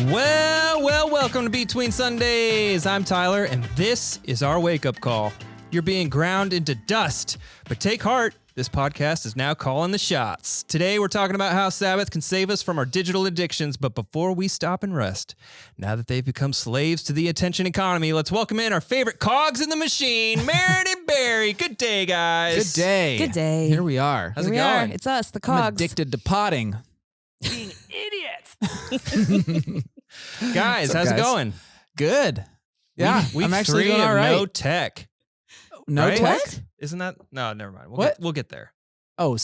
Welcome to Between Sundays. I'm Tyler, and this is our wake-up call. You're being ground into dust, but take heart. This podcast is now calling the shots. Today, we're talking about how Sabbath can save us from our digital addictions, but before we stop and rest, now that they've become slaves to the attention economy, let's welcome in our favorite cogs in the machine, Maren and Barry. Good day, guys. Good day. Good day. Here we are. How's it going? It's us, the cogs. I'm addicted to potting. Being idiots. Guys, What's up, how's it guys? going? Good. Yeah, Week I'm actually 3 doing of all right. no tech. No right? tech? What? Isn't that? No, never mind. What? We'll get there. Oh,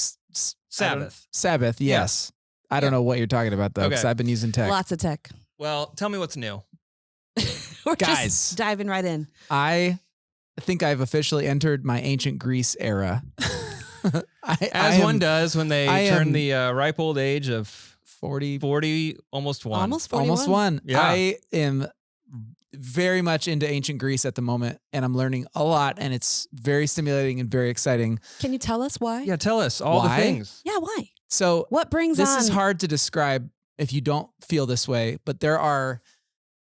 Sabbath. Sabbath, yes. I don't know what you're talking about, though, because Okay. I've been using tech. Lots of tech. Well, tell me what's new. We're Guys. just diving right in. I think I've officially entered my ancient Greece era. As one does when they I turn am- the ripe old age of 40, almost one. Almost 41. almost one. Yeah. I am very much into ancient Greece at the moment, and I'm learning a lot, and it's very stimulating and very exciting. Can you tell us why? Yeah, tell us all Why? the things. Yeah, why? So What brings this on? is hard to describe if you don't feel this way, but there are,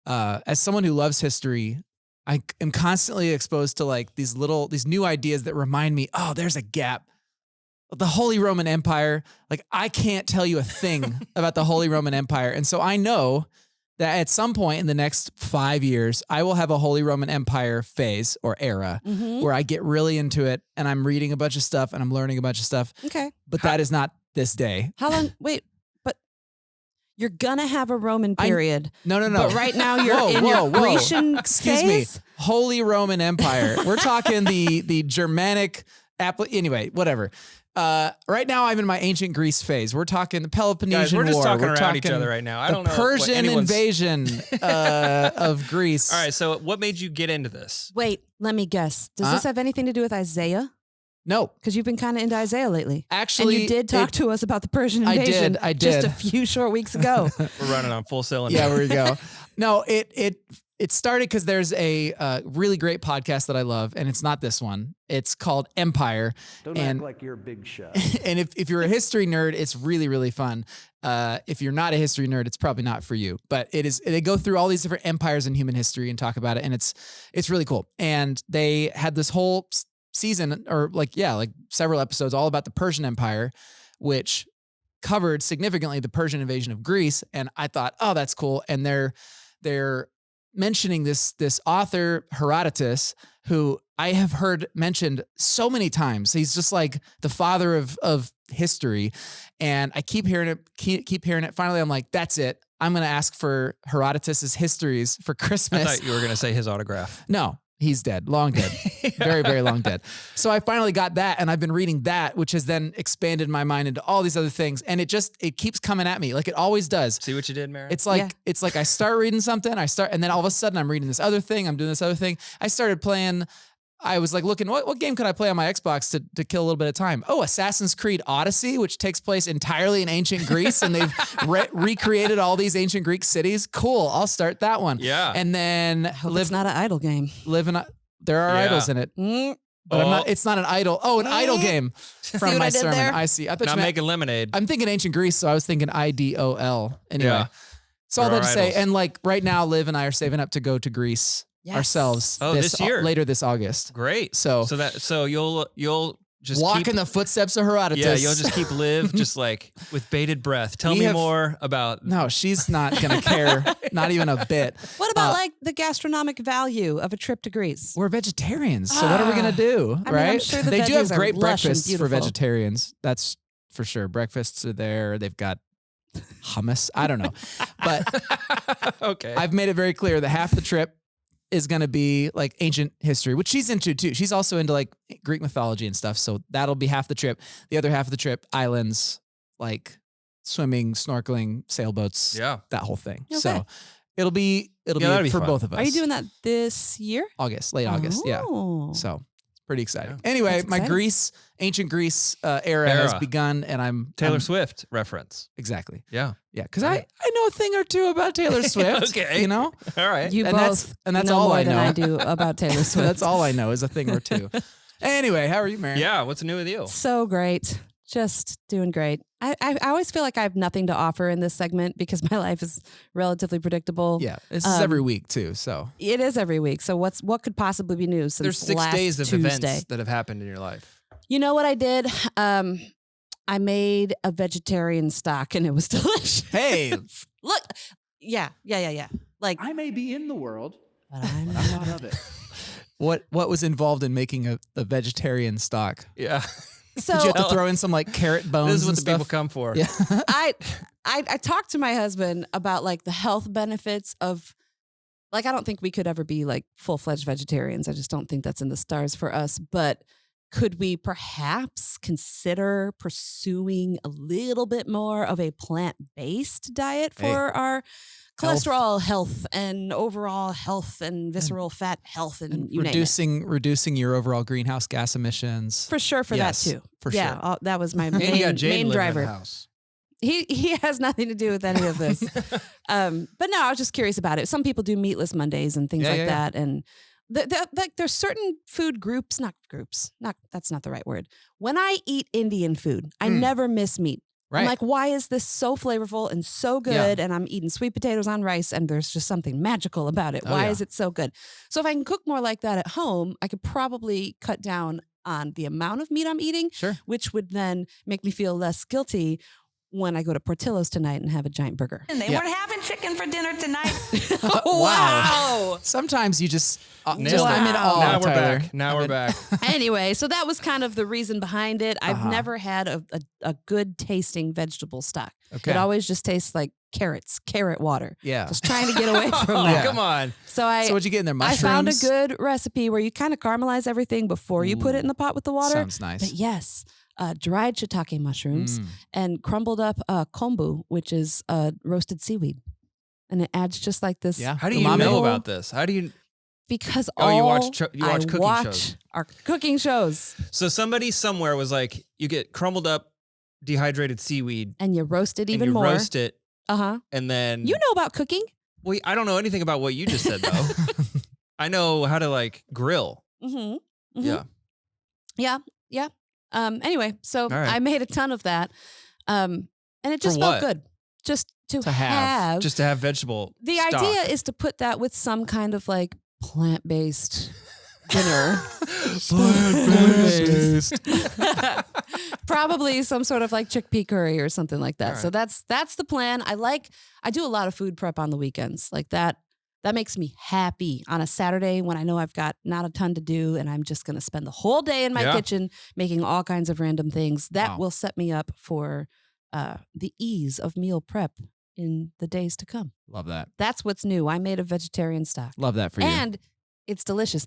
as someone who loves history, I am constantly exposed to like these new ideas that remind me, oh, there's a gap. The Holy Roman Empire, like I can't tell you a thing about the Holy Roman Empire. And so I know that at some point in the next 5 years, I will have a Holy Roman Empire phase or era Mhm. where I get really into it and I'm reading a bunch of stuff and I'm learning a bunch of stuff. Okay. But that is not this day. How long? Wait, but you're gonna have a Roman period. No. But right now you're Whoa, in your whoa, whoa. Grecian Excuse phase? me. Holy Roman Empire. We're talking the Germanic anyway, whatever. Right now I'm in my ancient Greece phase. We're talking the Peloponnesian Guys, we're just War. talking We're around each other right now. I don't know the what Persian anyone's- invasion of Greece. All right, so what made you get into this? Wait, let me guess. Does Huh? this have anything to do with Isaiah? No, Because you've been kind of into Isaiah lately. actually, And you did talk to us about the Persian I did, invasion I just a did. few short weeks ago. We're running on full cylinder. Yeah, there we go. No, it started because there's a really great podcast that I love, and it's not this one. It's called Empire. Don't And- act like you're a big shot. And if you're a history nerd, it's really, really fun. If you're not a history nerd, it's probably not for you. But it is. They go through all these different empires in human history and talk about it, and it's really cool. And they had this whole season, or like several episodes, all about the Persian Empire, which covered significantly the Persian invasion of Greece. And I thought, oh, that's cool. And they're mentioning this author Herodotus, who I have heard mentioned so many times. He's just like the father of history, and I keep hearing it. Finally, I'm like, that's it. I'm gonna ask for Herodotus's histories for I Christmas. thought you were going to say his autograph. No, he's dead, long dead, very, very long dead. So I finally got that, and I've been reading that, which has then expanded my mind into all these other things, and it keeps coming at me like it always does. See what you did, Maren? It's like Yeah. it's like I start reading something, and then all of a sudden I'm reading this other thing, I'm doing this other thing. I started playing. I was like looking, what game could I play on my Xbox to kill a little bit of time? Oh, Assassin's Creed Odyssey, which takes place entirely in ancient Greece, and they've recreated all these ancient Greek cities. Cool, I'll start that one. Yeah. And then Hope it's not an idle game. there are Yeah. idols in it. Mm. But I'm not. It's not an idol. Oh, an idol game from what my I did sermon. there? I see. I thought Not you meant, making lemonade. I'm thinking ancient Greece, so I was thinking IDOL. Anyway, Yeah. so all There that are to say, idols. and like right now, Liv and I are saving up to go to Greece Yes. ourselves. Oh, this year. Later this August. Great. So, So you'll just walk keep, in the footsteps of Herodotus. Yeah, you'll just keep Liv just like with bated breath. Tell We me have- more about No, she's not gonna care. Not even a bit. What about like the gastronomic value of a trip to Greece? We're vegetarians, so what are we gonna do, I mean, right? I'm sure the they do veggies have are great lush and breakfasts for beautiful. vegetarians. That's for sure. Breakfasts are there. They've got hummus. I don't know, but Okay. I've made it very clear that half the trip is going to be like ancient history, which she's into too. She's also into like Greek mythology and stuff. So that'll be half the trip. The other half of the trip, islands, like swimming, snorkeling, sailboats, yeah. that whole thing. Okay. So it'll be that'll be for fun. both of us. Are you doing that this year? late August? Yeah. Oh. So it's pretty exciting. Yeah. Anyway, That's my exciting. ancient Greece era has Era. begun, and I'm Taylor I'm- Swift reference. Exactly. Yeah. Yeah, because Right. I know a thing or two about Taylor Swift. Okay. You know, All right. You And both that's know all more I than know. I do about Taylor Swift. so that's all I know is a thing or two. Anyway, how are you, Maren? Yeah. What's new with you? So great. Just doing great. I always feel like I have nothing to offer in this segment because my life is relatively predictable. Yeah, this is every week too. So It is every week. So what could possibly be new since There's 6 last days of Tuesday? events that have happened in your life. You know what I did? I made a vegetarian stock and it was delicious. hey, Look, yeah. Like, I may be in the world, but I'm but I'm not of it. what was involved in making a vegetarian stock? Yeah. so Did you have to throw in some like carrot bones? This is what and the stuff? people come for. Yeah. I talked to my husband about like the health benefits of, like, I don't think we could ever be like full-fledged vegetarians. I just don't think that's in the stars for us. But could we perhaps consider pursuing a little bit more of a plant-based diet for our cholesterol health and overall health and visceral fat health and you name it? reducing your overall greenhouse gas emissions. For sure, for Yes, that too. for yeah, sure. that was my And you got main, Jade main living in driver. the house. He has nothing to do with any of this. But no, I was just curious about it. Some people do meatless Mondays and things like that. And like there's certain food groups, that's not the right word. When I eat Indian food, I never miss meat. Right. I'm like, why is this so flavorful and so good? And I'm eating sweet potatoes on rice and there's just something magical about it. Why is it so good? So if I can cook more like that at home, I could probably cut down on the amount of meat I'm eating, Sure. which would then make me feel less guilty when I go to Portillo's tonight and have a giant burger. And they weren't having chicken for dinner tonight. Wow. Sometimes you just, Nailed I'm it. in awe, Now we're Tyler. back. Now we're back. Anyway, so that was kind of the reason behind it. I've Uh-huh. never had a good tasting vegetable stock. Okay. It always just tastes like carrot water. Yeah. Just trying to get away from Oh, that. come on. So So what'd you get in there? I Mushrooms? found a good recipe where you kind of caramelize everything before you put it in the pot with the water. Sounds nice. But yes, dried shiitake mushrooms Mm. and crumbled up kombu, which is roasted seaweed. And it adds just like this. Yeah. How do you Umami. know about this? How do you? Because Oh, you watch I cooking watch shows. our cooking shows. So somebody somewhere was like, you get crumbled up, dehydrated seaweed, And you roast it and even you more. roast it, Uh-huh. and then You know about cooking? Well, I don't know anything about what you just said though. I know how to like grill. Mm-hmm. Yeah. Yeah. Anyway, so right. I made a ton of that. And it just For felt what? good. Just to have. have. Just to have vegetable. The stock. idea is to put that with some kind of like plant-based dinner. Probably some sort of like chickpea curry or something like that. All So right. that's the plan. I do a lot of food prep on the weekends. Like that makes me happy on a Saturday when I know I've got not a ton to do and I'm just going to spend the whole day in my Yeah. kitchen making all kinds of random things. That Wow. will set me up for the ease of meal prep in the days to come. Love that. That's what's new. I made a vegetarian stock. Love that for you. And it's delicious.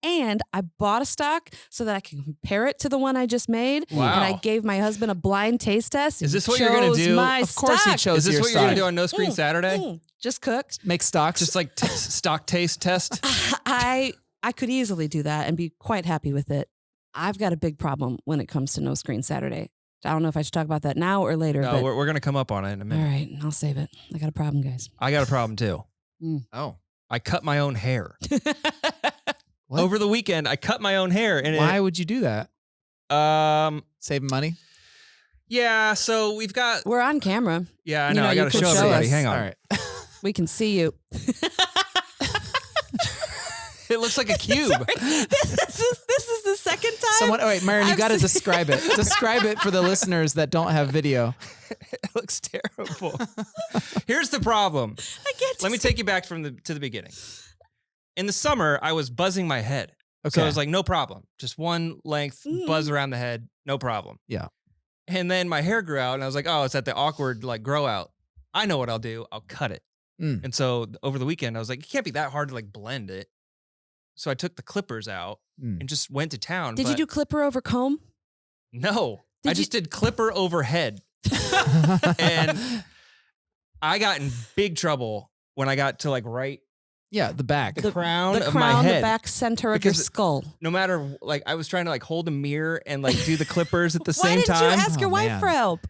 And I bought a stock so that I can compare it to the one I just made. Wow. And I gave my husband a blind taste test. Is He this what you're gonna chose do? My Of course he stock. chose Is this your what you're gonna stock. do on No Screen Saturday? Just cooked. Make stocks. Just like stock taste test. I could easily do that and be quite happy with it. I've got a big problem when it comes to No Screen Saturday. I don't know if I should talk about that now or later. No, but we're gonna come up on it in a all minute. right, I'll save it. I got a problem, guys. I got a problem too. oh. I cut my own hair What? over the weekend. I cut my own hair, and Why would you do that? Saving money? Yeah. So we've got. We're on camera. Yeah, I You know. know, I you got to could show show everybody. us. Hang on. All right. We can see you. It looks like a cube. This is the second time. Someone, all right, Myron, you I've got to seen- describe it. Describe it for the listeners that don't have video. It looks terrible. Here's the problem. I can't Let me take you back to the beginning. In the summer, I was buzzing my head. So Okay. I was like, no problem. Just one length, buzz around the head, no problem. Yeah. And then my hair grew out, and I was like, oh, it's at the awkward like grow out. I know what I'll do. I'll cut it. Mm. And so over the weekend, I was like, it can't be that hard to like blend it. So I took the clippers out Mm. and just went to town. Did you but do clipper over comb? No, Did I just did clipper over head. And I got in big trouble when I got to like right Yeah, the back. the crown The of my crown, head. the back center of your Because skull. No matter like I was trying to like hold a mirror and like do the clippers at the Why same didn't time. you ask your Oh, wife man. for help?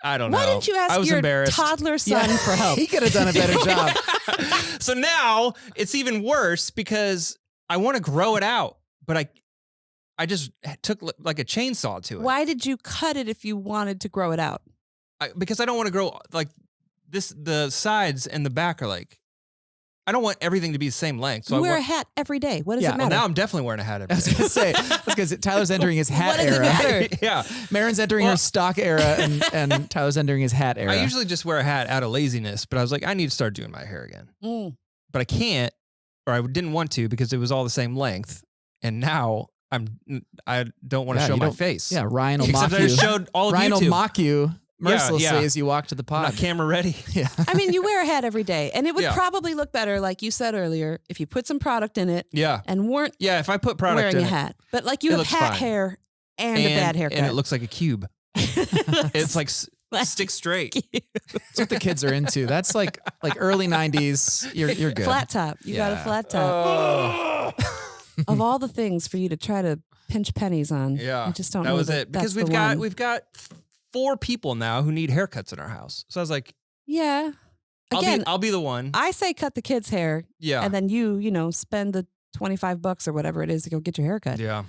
I don't know. Why didn't you I ask was your embarrassed. toddler son for help? He could have done a better job. So now it's even worse because I want to grow it out, but I just took like a chainsaw to it. Why did you cut it if you wanted to grow it out? Because I don't want to grow like this. The sides and the back are like, I don't want everything to be the same length. So You I wear a want, hat every day. What does Yeah, it well, well, matter? now I'm definitely wearing a hat every I was day. going to say, because Tyler's entering his hat What does it era. matter? Yeah. Marin's entering her stock era, and Tyler's entering his hat era. I usually just wear a hat out of laziness, but I was like, I need to start doing my hair again. Mm. But I can't, or I didn't want to because it was all the same length. And now I don't want to Yeah, show you my don't- face. Yeah, Ryan will Except mock I you. just showed all of Ryan will YouTube. mock you mercilessly yeah. as you walk to the I'm pod. not camera ready. Yeah. I mean, you wear a hat every day, and it would Yeah. probably look better, like you said earlier, if you put some product in it Yeah. and weren't Yeah. If I put product wearing in a it, hat. But like you it have looks hat fine. hair and a bad haircut. and it looks like a cube. It's like stick straight. That's what the kids are into. That's like early 90s. You're good. flat top. You got a Yeah. flat top. Of all the things for you to try to pinch pennies on, Yeah. I just don't That know was that it. Because that's the one. we've got 4 people now who need haircuts in our house. So I was like, Yeah. Again, I'll be the one. I say cut the kids' hair, Yeah. and then you spend the $25 or whatever it is to go get your hair cut. Yeah.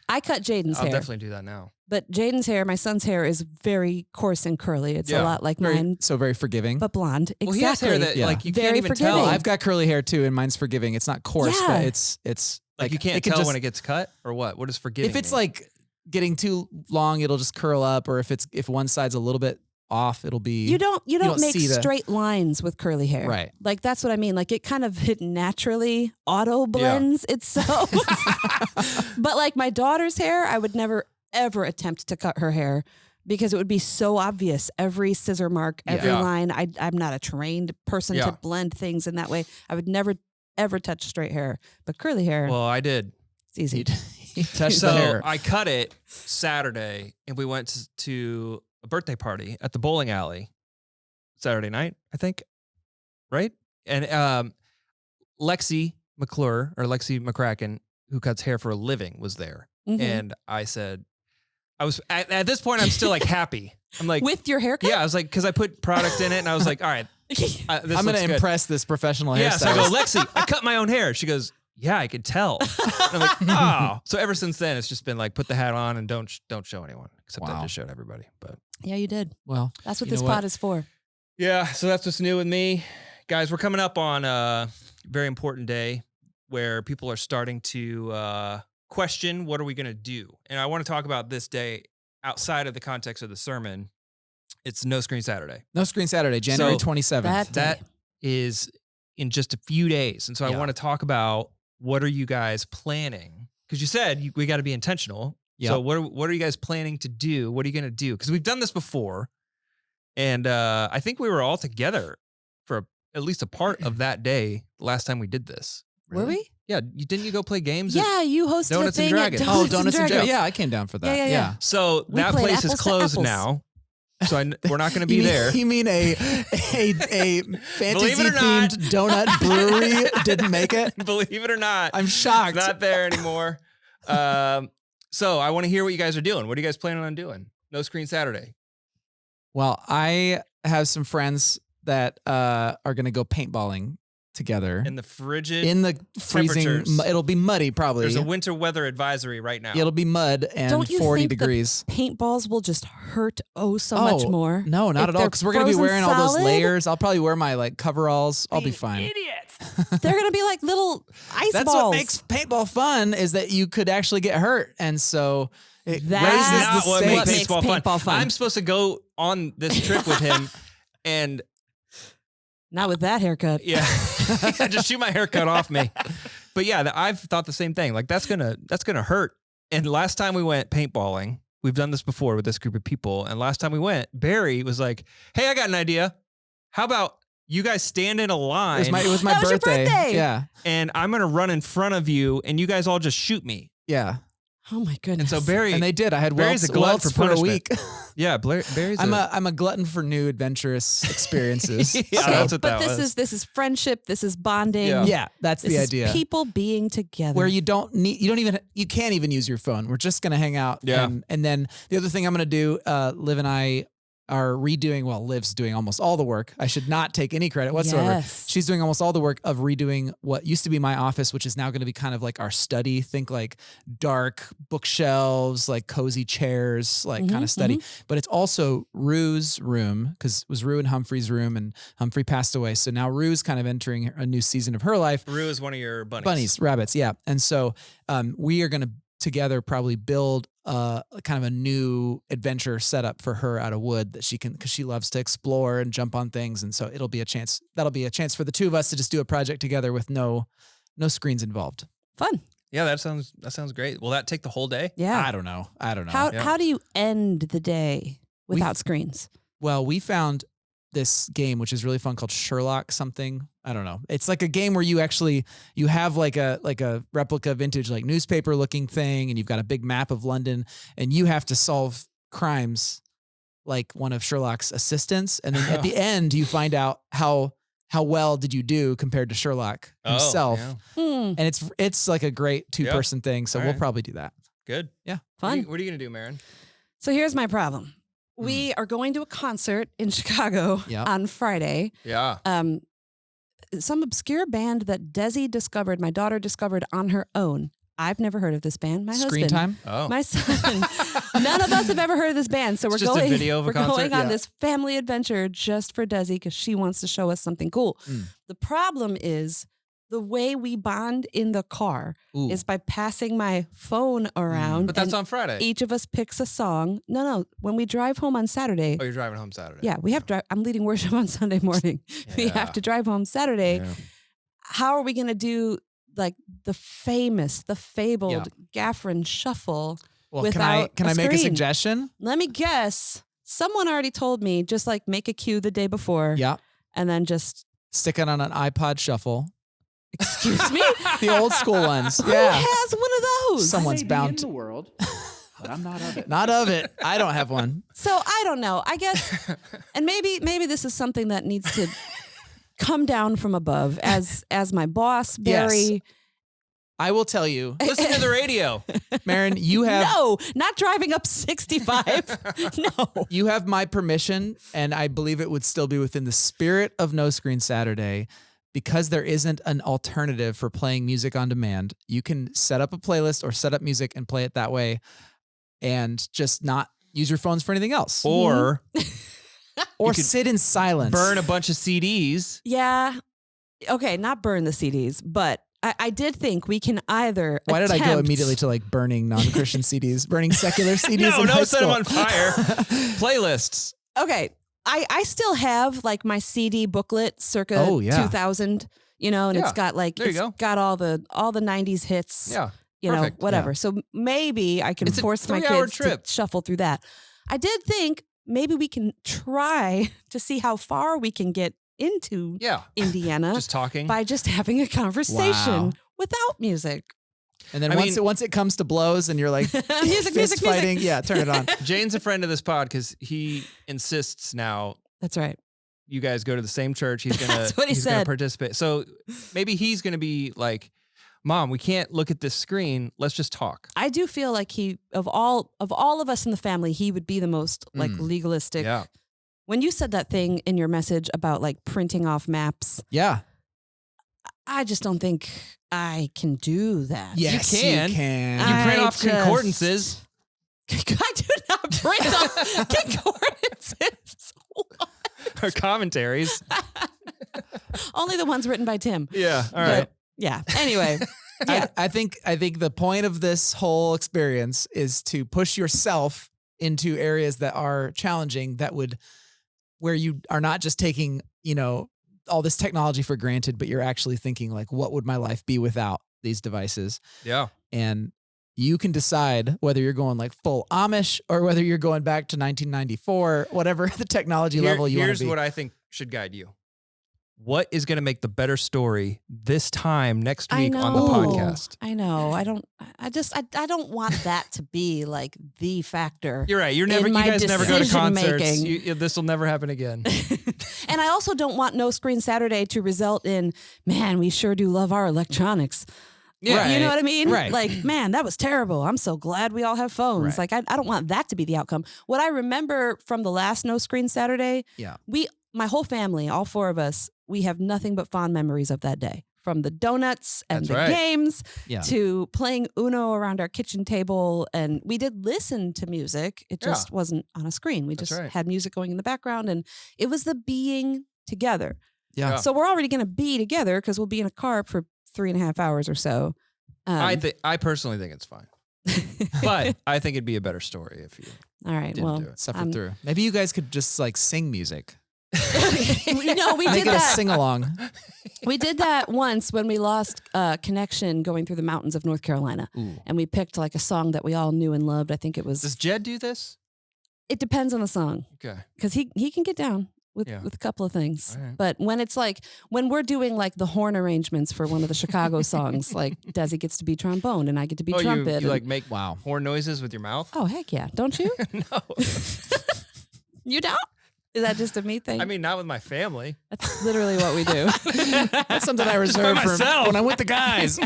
I cut Jaden's I'll hair, definitely do that now. but Jaden's hair, my son's hair, is very coarse and curly. It's Yeah. a lot like mine, Very forgiving. but blonde. Well, exactly. he has hair that Yeah. like you Very can't even forgiving. tell. Oh, I've got curly hair too, and mine's forgiving. It's not coarse, Yeah. but it's like you it can't can tell just- when it gets cut or what. What is forgiving? if it's mean? like getting too long, it'll just curl up, or if one side's a little bit off, it'll be You don't don't make see the- straight lines with curly hair. Right. Like that's what I mean. Like it kind of naturally auto blends itself. But like my daughter's hair, I would never ever attempt to cut her hair because it would be so obvious. Every scissor mark, every Yeah. line. I'm not a trained person Yeah. to blend things in that way. I would never ever touch straight hair. But curly hair, well, I did. it's easy. He touched So the hair. I cut it Saturday, and we went to a birthday party at the bowling alley Saturday night, I think, right? And Lexi McClure or Lexi McCracken, who cuts hair for a living, was there, Mhm. and I said, I was at this point, I'm still like happy. I'm like, With your haircut? yeah, I was like, because I put product in it, and I was like, all right, this I'm going looks to good. impress this professional Yeah, so I go, hairstylist. Lexi, I cut my own hair. She goes, yeah, I could tell. And I'm like, oh. So ever since then, it's just been like, put the hat on and don't show anyone. Except I Wow. just showed everybody. But Yeah, you did. Well, That's what You this know pod what? is for. yeah, so that's what's new with me. Guys, we're coming up on a very important day where people are starting to question, what are we going to do? And I want to talk about this day outside of the context of the sermon. It's No Screen Saturday. No Screen Saturday, January So 27th. That That day. is in just a few days. And so I Yeah. want to talk about, what are you guys planning? Because you said we got to be intentional. Yep. So what are you guys planning to do? What are you going to do? Because we've done this before. And I think we were all together for at least a part of that day last time we did this. Were we? Yeah. Didn't you go play games? at- Yeah, you hosted Donuts a and thing at Dragons. Oh, Donuts, Donuts and and Dragons. Dragons. Yeah, I came down for that. Yeah, yeah. So We that played place is apples to closed apples. now. So we're not going to be You mean- there. You mean a fantasy it or not. themed donut brewery didn't make it? Believe it or not. I'm shocked. Not there anymore. So I want to hear what you guys are doing. What are you guys planning on doing? No Screen Saturday. Well, I have some friends that are going to go paintballing together In the frigid, in the freezing. temperatures. It'll be muddy, probably. there's a winter weather advisory right now. It'll be mud and Don't you 40 think the degrees. paintballs will just hurt so much more? No, not If at all. they're Because we're going to be frozen wearing all those solid? layers. I'll probably wear my like coveralls. I'll be fine. They're gonna be like little ice That's balls. what makes paintball fun is that you could actually get hurt, and so it That's raises not the what stakes. makes makes baseball fun. paintball fun. I'm supposed to go on this trip with him, and Not with that haircut. yeah, just shoot my hair cut off me. But yeah, I've thought the same thing. Like that's gonna hurt. And last time we went paintballing, we've done this before with this group of people. And last time we went, Barry was like, "Hey, I got an idea. How about you guys stand in a line, It was my That was your birthday. birthday. Yeah, and I'm gonna run in front of you, and you guys all just shoot me." yeah. Oh my And goodness. so Barry, And they did. I had Barry's welts, a glutton welts for for a punishment. week. yeah, Barry's I'm a glutton for new adventurous experiences. Yeah, So, that's what but that was. this is friendship. This is bonding. Yeah. yeah, that's This the is idea. people being together. Where you can't even use your phone. We're just gonna hang out. Yeah. And then the other thing I'm gonna do, Liv and I are redoing, well, Liv's doing almost all the work. I should not take any credit whatsoever. Yes. She's doing almost all the work of redoing what used to be my office, which is now going to be kind of like our study. Think like dark bookshelves, like cozy chairs, like kind of study. But it's also Rue's room, because it was Rue and Humphrey's room, and Humphrey passed away. So now Rue's kind of entering a new season of her life. Rue is one of your bunnies. Bunnies, rabbits, yeah. And so we are going to together probably build kind of a new adventure setup for her out of wood that she can, because she loves to explore and jump on things. And so that'll be a chance for the two of us to just do a project together with no screens involved. Fun. Yeah, that sounds great. Will that take the whole day? Yeah. I don't know. How do you end the day without screens? Well, we found this game, which is really fun, called Sherlock something. I don't know. It's like a game where you have like a replica vintage like newspaper looking thing, and you've got a big map of London, and you have to solve crimes like one of Sherlock's assistants. And then at the end, you find out how well did you do compared to Sherlock himself. Yeah. And it's like a great 2-person thing. So we'll probably do that. Good. Yeah. Fun. What are you going to do, Maren? So here's my problem. We are going to a concert in Chicago on Friday. Yeah. Some obscure band that my daughter discovered on her own. I've never heard of this band. My Screen husband, time? Oh. my son, none of us have ever heard of this band. So we're just a going. video of a we're concert? going on Yeah. this family adventure just for Desi because she wants to show us something cool. The problem is the way we bond in the car is by passing my phone around. But that's and on Friday. Each of us picks a song. No. When we drive home on Saturday. Oh, you're driving home Saturday. Yeah, we have to drive. I'm leading worship on Sunday morning. We have to drive home Saturday. Yeah. How are we going to do like the fabled Gaffron shuffle Well, without can I make a screen? suggestion? Let me guess. Someone already told me just like make a cue the day before. Yeah. And then just Stick it on an iPod shuffle. excuse me. The old school ones. Who Yeah. has one of those? Someone's I may be bound in to- the world, but I'm not of it. Not of it. I don't have one. So I don't know. I guess, and maybe this is something that needs to come down from above as my boss, Barry. Yes. I will tell you, Listen to the radio. Maren, you have No, not driving up 65. No. you have my permission, and I believe it would still be within the spirit of No Screen Saturday, because there isn't an alternative for playing music on demand. You can set up a playlist or set up music and play it that way, and just not use your phones for anything else, Or or could sit in silence. burn a bunch of CDs. Yeah. Okay, not burn the CDs, but I did think we can either Why did I go attempt- immediately to like burning non-Christian CDs, burning secular CDs? No, in high set them school? on fire. Playlists. Okay, I still have like my CD booklet circa Oh, yeah. 2000, and Yeah, it's got like there you it's go. got all the 90s hits. Yeah. You perfect. know, whatever. So maybe I can It's a force my 3-hour kids trip. to shuffle through that. I did think maybe we can try to see how far we can get into Yeah. Indiana Just talking. by just having a conversation Wow. without music. And then I once mean- once it comes to blows and you're like Music, fist music, fighting, music. yeah, turn it on. Jane's a friend of this pod because he insists now That's right. you guys go to the same church. He's gonna That's what he he's gonna said. participate. So maybe he's gonna be like, Mom, we can't look at this screen. Let's just talk. I do feel like he of all of us in the family, he would be the most like legalistic. Yeah. When you said that thing in your message about like printing off maps, Yeah. I just don't think I can do that. Yes, can. You can. You print I off just- concordances. I do not print off concordances. Or commentaries. Only the ones written by Tim. Yeah. All But, right. yeah. Anyway. Yeah. I think the point of this whole experience is to push yourself into areas that are challenging, where you are not just taking, all this technology for granted, but you're actually thinking like, what would my life be without these devices? Yeah. And you can decide whether you're going like full Amish or whether you're going back to 1994, whatever the technology level you want Here's to be. what I think should guide you. What is going to make the better story this time next week on the podcast? I know. I don't want that to be like the factor. You're right. You in my guys never go to decision concerts. making. This will never happen again. And I also don't want No Screen Saturday to result in, man, we sure do love our electronics. Yeah. You know what I mean? Right. Like, man, that was terrible. I'm so glad we all have phones. Right. Like, I don't want that to be the outcome. What I remember from the last No Screen Saturday, Yeah. my whole family, all 4 of us, we have nothing but fond memories of that day. From the donuts and That's the right. games Yeah. to playing Uno around our kitchen table. And we did listen to music. It just wasn't on a screen. We That's just right. had music going in the background, and it was the being together. Yeah. So we're already going to be together because we'll be in a car for 3.5 hours or so. I personally think it's fine. But I think it'd be a better story if you all right. didn't Well, do it. Suffer through. Maybe you guys could just like sing music. no, we Make did it a that. sing along. We did that once when we lost connection going through the mountains of North Carolina, and we picked like a song that we all knew and loved. I think it was. Does Jed do this? It depends on the song Okay. because he can get down with a couple of things. All right. But when it's like when we're doing like the horn arrangements for one of the Chicago songs, like Desi gets to be trombone and I get to be trumpet. You like and- make horn noises with your mouth? oh heck yeah, don't you? No. You don't? Is that just a me thing? I mean, not with my family. that's literally what we do. That's something I reserve for myself. when I'm with the guys.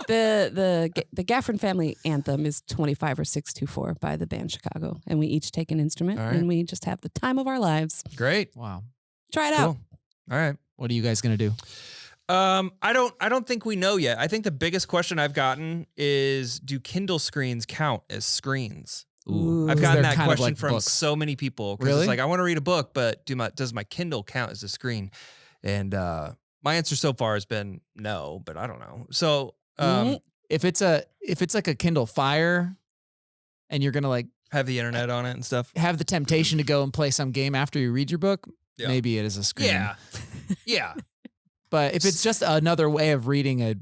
The Gaffron family anthem is 25 or 624 by the band Chicago, and we each take an instrument All right. and we just have the time of our lives. Great. Wow. Try it out. Cool. All right. What are you guys gonna do? I don't think we know yet. I think the biggest question I've gotten is, do Kindle screens count as screens? Ooh. I've 'Cause gotten they're that kind of question like from books. so many people. 'Cause Really? It's like, I want to read a book, but does my Kindle count as a screen? And my answer so far has been no, but I don't know. So If it's like a Kindle Fire, and you're gonna like have the internet on it and stuff. have the temptation to go and play some game after you read your book, Yeah. maybe it is a screen. Yeah. Yeah. But if it's just another way of reading a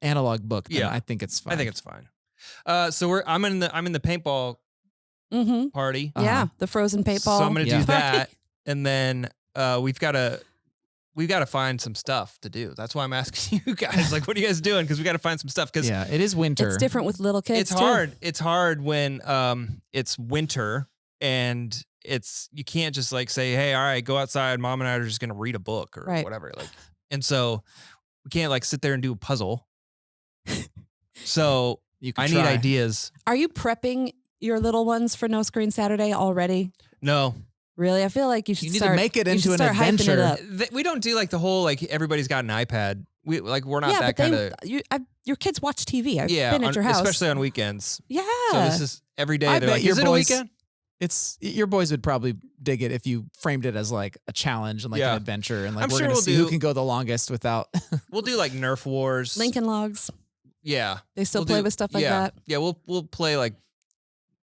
analog book, then Yeah. I think it's fine. I think it's fine. So I'm in the paintball Mm-hmm. party. Yeah, the frozen paintball. So I'm gonna Yeah. do that, and then we've got to find some stuff to do. That's why I'm asking you guys, like, what are you guys doing? Because we got to find some stuff. Because Yeah, it is winter. It's different with little kids. it's too. hard. It's hard when it's winter and you can't just like say, hey, all right, go outside. Mom and I are just gonna read a book or Right. whatever. Like, and so we can't like sit there and do a puzzle. So You could I need try. ideas. Are you prepping your little ones for No Screen Saturday already? No, Really? I feel like you should You need start, to make it you should into an start hyping it adventure. up. we don't do like the whole like everybody's got an iPad. We're not Yeah, that but kind of. your kids watch TV. I've Yeah, been at your house. especially on weekends. Yeah. So this is every day. I They're bet like, your is it a boys- weekend? It's your boys would probably dig it if you framed it as like a challenge and like Yeah. an adventure, and like I'm we're sure gonna we'll see do- who can go the longest without. We'll do like Nerf Wars. Lincoln Logs. Yeah. They still We'll play do- with stuff like yeah. that. Yeah, we'll play like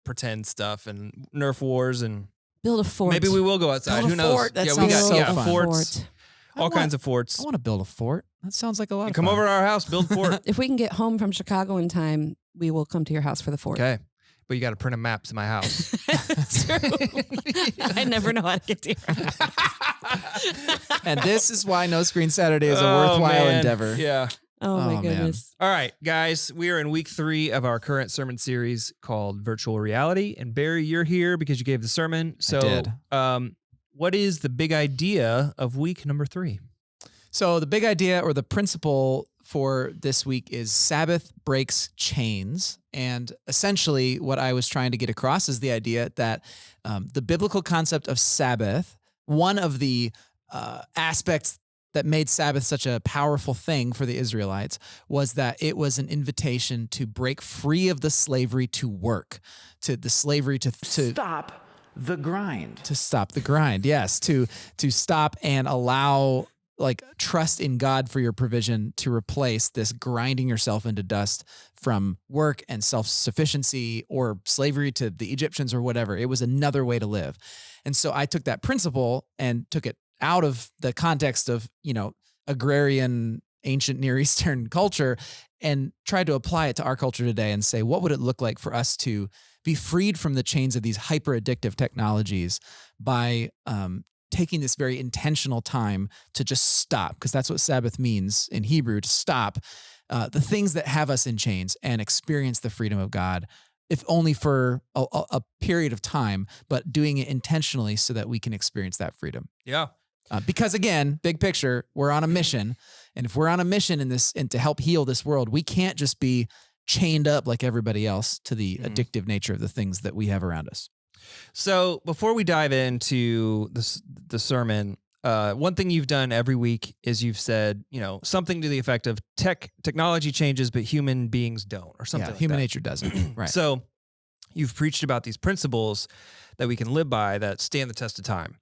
pretend stuff and Nerf Wars, and Build a fort. maybe we will go outside. Build a Who knows? fort. That yeah, we sounds got so yeah, fun. forts, Fort. all kinds of forts. I want to build a fort. That sounds like a lot. You of come fun. over to our house, build a fort. If we can get home from Chicago in time, we will come to your house for the fort. Okay, but you got to print a map to my house. It's true. I never know how to get to your house. And this is why No Screen Saturday is a Oh, worthwhile man. endeavor. Yeah. Oh, my Oh, man. goodness. All right, guys, we are in week 3 of our current sermon series called Virtual Reality. And Barry, you're here because you gave the sermon. So, did. What is the big idea of week number 3? So the big idea or the principle for this week is Sabbath breaks chains. And essentially what I was trying to get across is the idea that the biblical concept of Sabbath, one of the aspects that made Sabbath such a powerful thing for the Israelites was that it was an invitation to break free of the slavery to work, to the slavery to Stop the grind. to stop the grind. Yes, to stop and allow like trust in God for your provision to replace this grinding yourself into dust from work and self-sufficiency or slavery to the Egyptians or whatever. It was another way to live. And so I took that principle and took it out of the context of, agrarian ancient Near Eastern culture and tried to apply it to our culture today and say, what would it look like for us to be freed from the chains of these hyper addictive technologies by taking this very intentional time to just stop, because that's what Sabbath means in Hebrew, to stop the things that have us in chains and experience the freedom of God, if only for a period of time, but doing it intentionally so that we can experience that freedom. Yeah. Because again, big picture, we're on a mission, And if we're on a mission in this and to help heal this world, we can't just be chained up like everybody else to the addictive nature of the things that we have around us. So before we dive into the sermon, one thing you've done every week is you've said, something to the effect of technology changes, but human beings don't, or something like human that. nature doesn't. Right. So you've preached about these principles that we can live by that stand the test of time.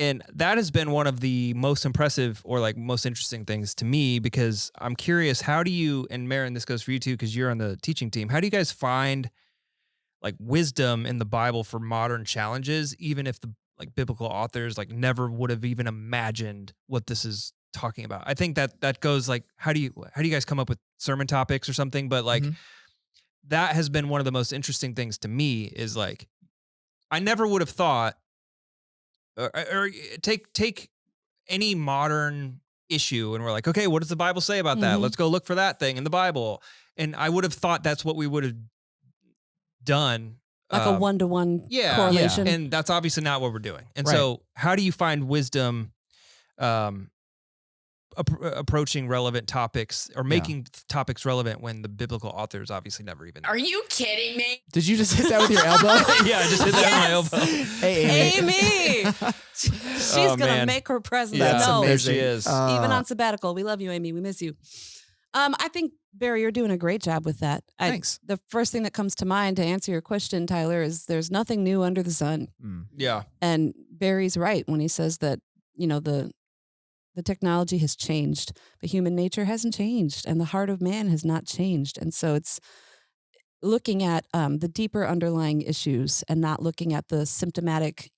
And that has been one of the most impressive or like most interesting things to me, because I'm curious, how do you, and Marin, this goes for you too, because you're on the teaching team, how do you guys find like wisdom in the Bible for modern challenges, even if the like biblical authors like never would have even imagined what this is talking about? I think that goes like, how do you guys come up with sermon topics or something? But like that has been one of the most interesting things to me, is like, I never would have thought, or take any modern issue and we're like, okay, what does the Bible say about that? Let's go look for that thing in the Bible. And I would have thought that's what we would have done. Like a one-to-one correlation. And that's obviously not what we're doing. And so how do you find wisdom approaching relevant topics or making topics relevant when the biblical authors obviously never even... Are you kidding me? Did you just hit that with your elbow? Yeah, I just hit that with my elbow. Hey, Amy. She's going to make her presence known. There she is. Even on sabbatical. We love you, Amy. We miss you. I think, Barry, you're doing a great job with that. Thanks. The first thing that comes to mind to answer your question, Tyler, is there's nothing new under the sun. Yeah. And Barry's right when he says that, the technology has changed, but human nature hasn't changed, and the heart of man has not changed. And so it's looking at the deeper underlying issues and not looking at the symptomatic,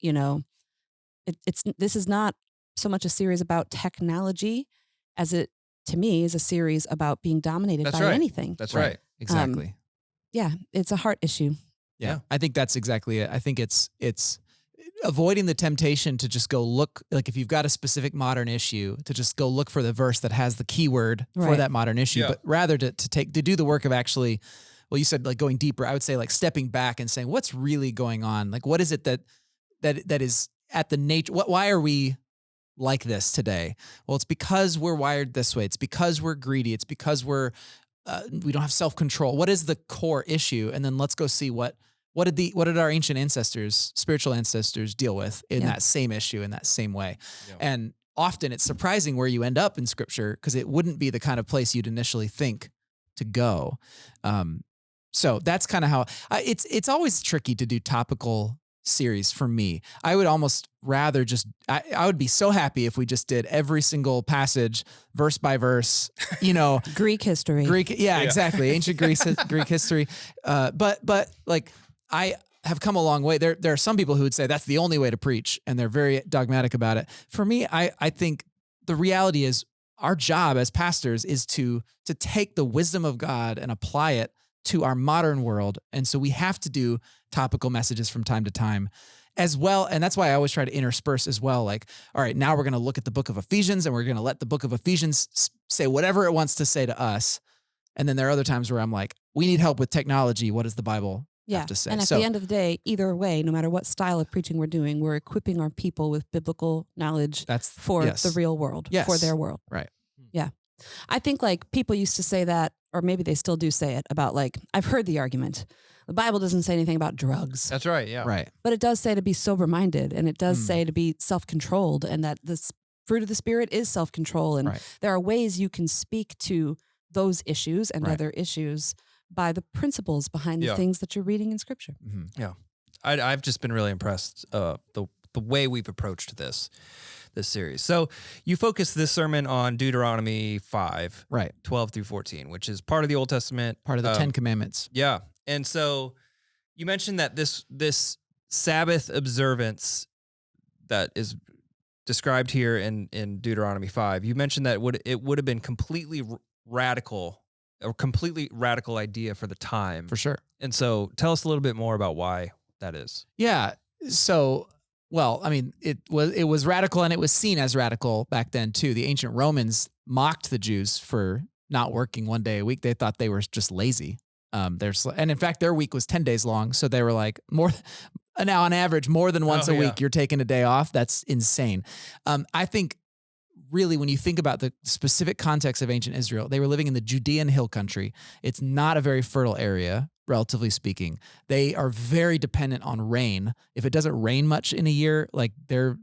this is not so much a series about technology as it, to me, is a series about being dominated by anything. That's right. Exactly. It's a heart issue. Yeah. I think that's exactly it. I think it's avoiding the temptation to just go look, like if you've got a specific modern issue, to just go look for the verse that has the keyword for that modern issue, but rather to do the work of actually, well, you said like going deeper. I would say like stepping back and saying, what's really going on? Like, what is it that is at the nature? Why are we like this today? Well, it's because we're wired this way. It's because we're greedy. It's because we don't have self-control. What is the core issue? And then let's go see what did our ancient ancestors, spiritual ancestors, deal with in that same issue in that same way. Yeah. And often it's surprising where you end up in scripture, because it wouldn't be the kind of place you'd initially think to go. So that's kind of how it's always tricky to do topical series for me. I would almost rather just, I would be so happy if we just did every single passage verse by verse, Greek history. Exactly. Ancient Greek history. But like, I have come a long way. There are some people who would say that's the only way to preach, and they're very dogmatic about it. For me, I think the reality is our job as pastors is to take the wisdom of God and apply it to our modern world. And so we have to do topical messages from time to time as well. And that's why I always try to intersperse as well. Like, all right, now we're going to look at the book of Ephesians, and we're going to let the book of Ephesians say whatever it wants to say to us. And then there are other times where I'm like, we need help with technology. What does the Bible have to say? And at the end of the day, either way, no matter what style of preaching we're doing, we're equipping our people with biblical knowledge for the real world, for their world. Right. Yeah. I think like people used to say that, or maybe they still do say it about like, I've heard the argument. The Bible doesn't say anything about drugs. That's right. Yeah. Right. But it does say to be sober-minded, and it does say to be self-controlled, and that the fruit of the Spirit is self-control. And there are ways you can speak to those issues and other issues by the principles behind the things that you're reading in Scripture. Mm-hmm. Yeah. I've just been really impressed the way we've approached this series. So you focus this sermon on Deuteronomy 5, 12 through 14, which is part of the Old Testament. Part of the 10 Commandments. Yeah. And so you mentioned that this Sabbath observance that is described here in Deuteronomy 5, you mentioned that it would have been completely radical idea for the time. For sure. And so tell us a little bit more about why that is. Yeah. So, well, I mean, it was radical, and it was seen as radical back then too. The ancient Romans mocked the Jews for not working one day a week. They thought they were just lazy. And in fact, their week was 10 days long. So they were like, now on average, more than once a week, you're taking a day off. That's insane. I think really, when you think about the specific context of ancient Israel, they were living in the Judean hill country. It's not a very fertile area, relatively speaking. They are very dependent on rain. If it doesn't rain much in a year, like they're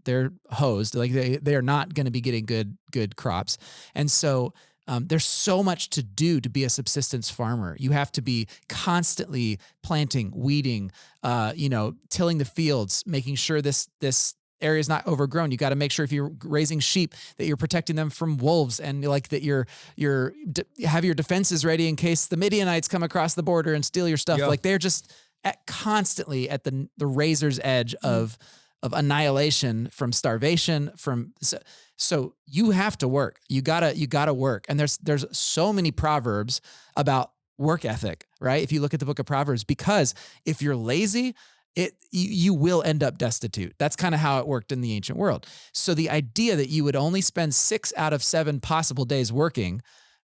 hosed. Like they are not going to be getting good crops. And so there's so much to do to be a subsistence farmer. You have to be constantly planting, weeding, tilling the fields, making sure this area is not overgrown. You got to make sure if you're raising sheep that you're protecting them from wolves, and like that you're have your defenses ready in case the Midianites come across the border and steal your stuff. Yeah. Like they're just constantly at the razor's edge of annihilation, from starvation, so you have to work. You gotta work. And there's so many proverbs about work ethic, right? If you look at the book of Proverbs, because if you're lazy, you will end up destitute. That's kind of how it worked in the ancient world. So the idea that you would only spend 6 out of 7 possible days working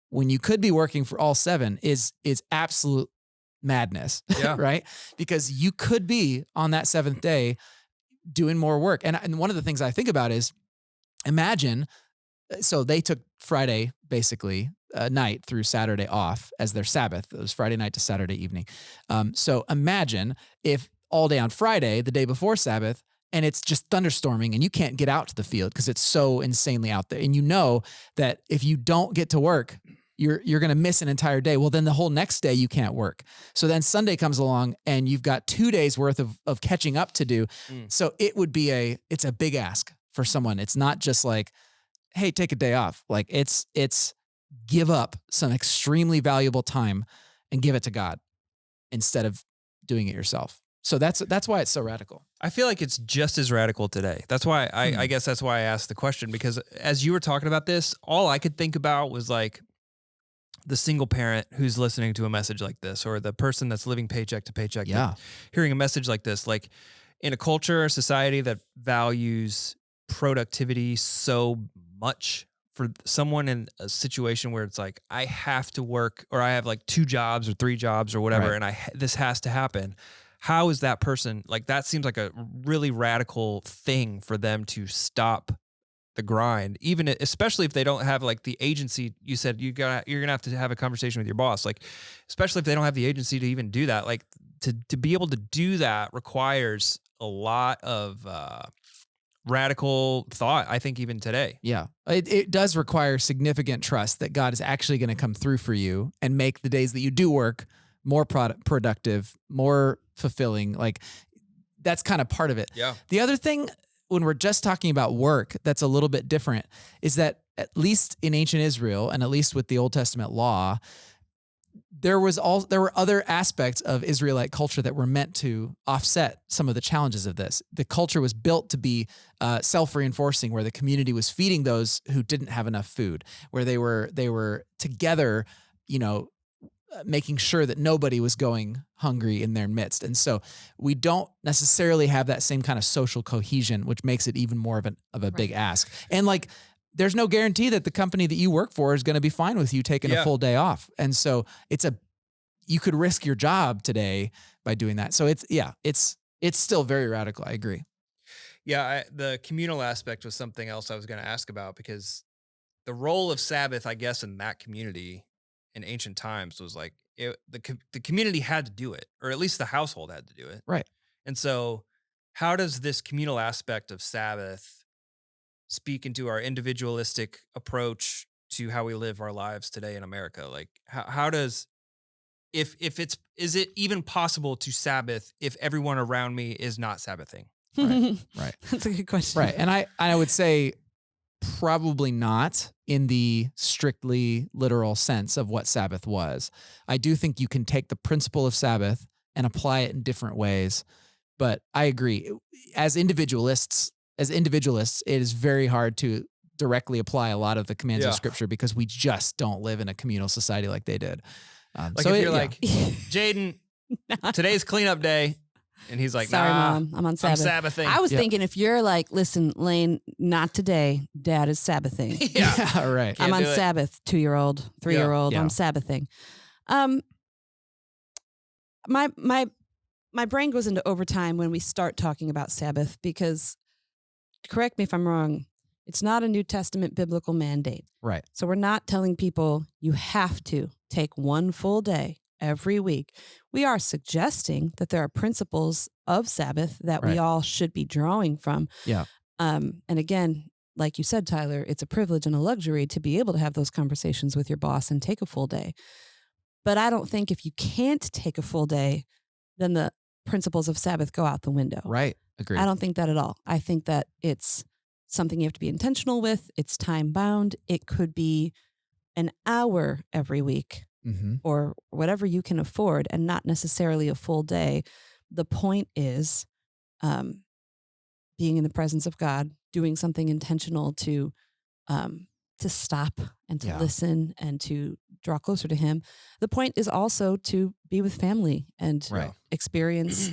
when you could be working for all 7 is absolute madness, Yeah. right? Because you could be on that 7th day doing more work. And one of the things I think about is, imagine, so they took Friday, basically, night through Saturday off as their Sabbath. It was Friday night to Saturday evening. So imagine if all day on Friday, the day before Sabbath, and it's just thunderstorming and you can't get out to the field because it's so insanely out there. And you know that if you don't get to work, you're going to miss an entire day. Well, then the whole next day you can't work. So then Sunday comes along and you've got 2 days worth of catching up to do. So it's a big ask for someone. It's not just like, hey, take a day off. Like it's give up some extremely valuable time and give it to God instead of doing it yourself. So that's why it's so radical. I feel like it's just as radical today. That's why I guess that's why I asked the question, because as you were talking about this, all I could think about was like the single parent who's listening to a message like this, or the person that's living paycheck to paycheck, hearing a message like this, like in a culture or society that values productivity so much, for someone in a situation where it's like, I have to work, or I have like 2 jobs or 3 jobs or whatever, Right. and this has to happen. How is that person, like, that seems like a really radical thing for them to stop the grind, even especially if they don't have like the agency. You said you're gonna have to have a conversation with your boss, like, especially if they don't have the agency to even do that. Like to be able to do that requires a lot of radical thought, I think, even today. Yeah. It does require significant trust that God is actually going to come through for you and make the days that you do work more productive, more fulfilling. Like that's kind of part of it. Yeah. The other thing, when we're just talking about work, that's a little bit different, is that at least in ancient Israel, and at least with the Old Testament law, there were other aspects of Israelite culture that were meant to offset some of the challenges of this. The culture was built to be self-reinforcing, where the community was feeding those who didn't have enough food, where they were together, making sure that nobody was going hungry in their midst. And so we don't necessarily have that same kind of social cohesion, which makes it even more of a big ask. And like, there's no guarantee that the company that you work for is going to be fine with you taking a full day off. And so you could risk your job today by doing that. So it's still very radical. I agree. Yeah. The communal aspect was something else I was going to ask about, because the role of Sabbath, I guess, in that community in ancient times was like the community had to do it, or at least the household had to do it. Right. And so how does this communal aspect of Sabbath speak into our individualistic approach to how we live our lives today in America? Like how does, is it even possible to Sabbath if everyone around me is not Sabbathing? Right. That's a good question. Right. And I would say probably not in the strictly literal sense of what Sabbath was. I do think you can take the principle of Sabbath and apply it in different ways. But I agree. As individualists, it is very hard to directly apply a lot of the commands of Scripture, because we just don't live in a communal society like they did. Like if you're like, Jaden, today's cleanup day. And he's like, sorry, nah, Mom, I'm on Sabbath. I'm Sabbathing. I was thinking, if you're like, listen, Lane, not today. Dad is Sabbathing. Yeah, right. I'm on do it. Sabbath. 2-year-old, 3-year-old. Yeah. I'm Sabbathing. My brain goes into overtime when we start talking about Sabbath, because, correct me if I'm wrong, It's not a New Testament biblical mandate. Right. So we're not telling people you have to take one full day every week. We are suggesting that there are principles of Sabbath that we Right. all should be drawing from. Yeah. And again, like you said, Tyler, it's a privilege and a luxury to be able to have those conversations with your boss and take a full day. But I don't think if you can't take a full day, then the principles of Sabbath go out the window. Right. Agreed. I don't think that at all. I think that it's something you have to be intentional with. It's time bound. It could be an hour every week Mm-hmm. or whatever you can afford and not necessarily a full day. The point is being in the presence of God, doing something intentional to stop and to Yeah. listen and to draw closer to Him. The point is also to be with family and Right. experience,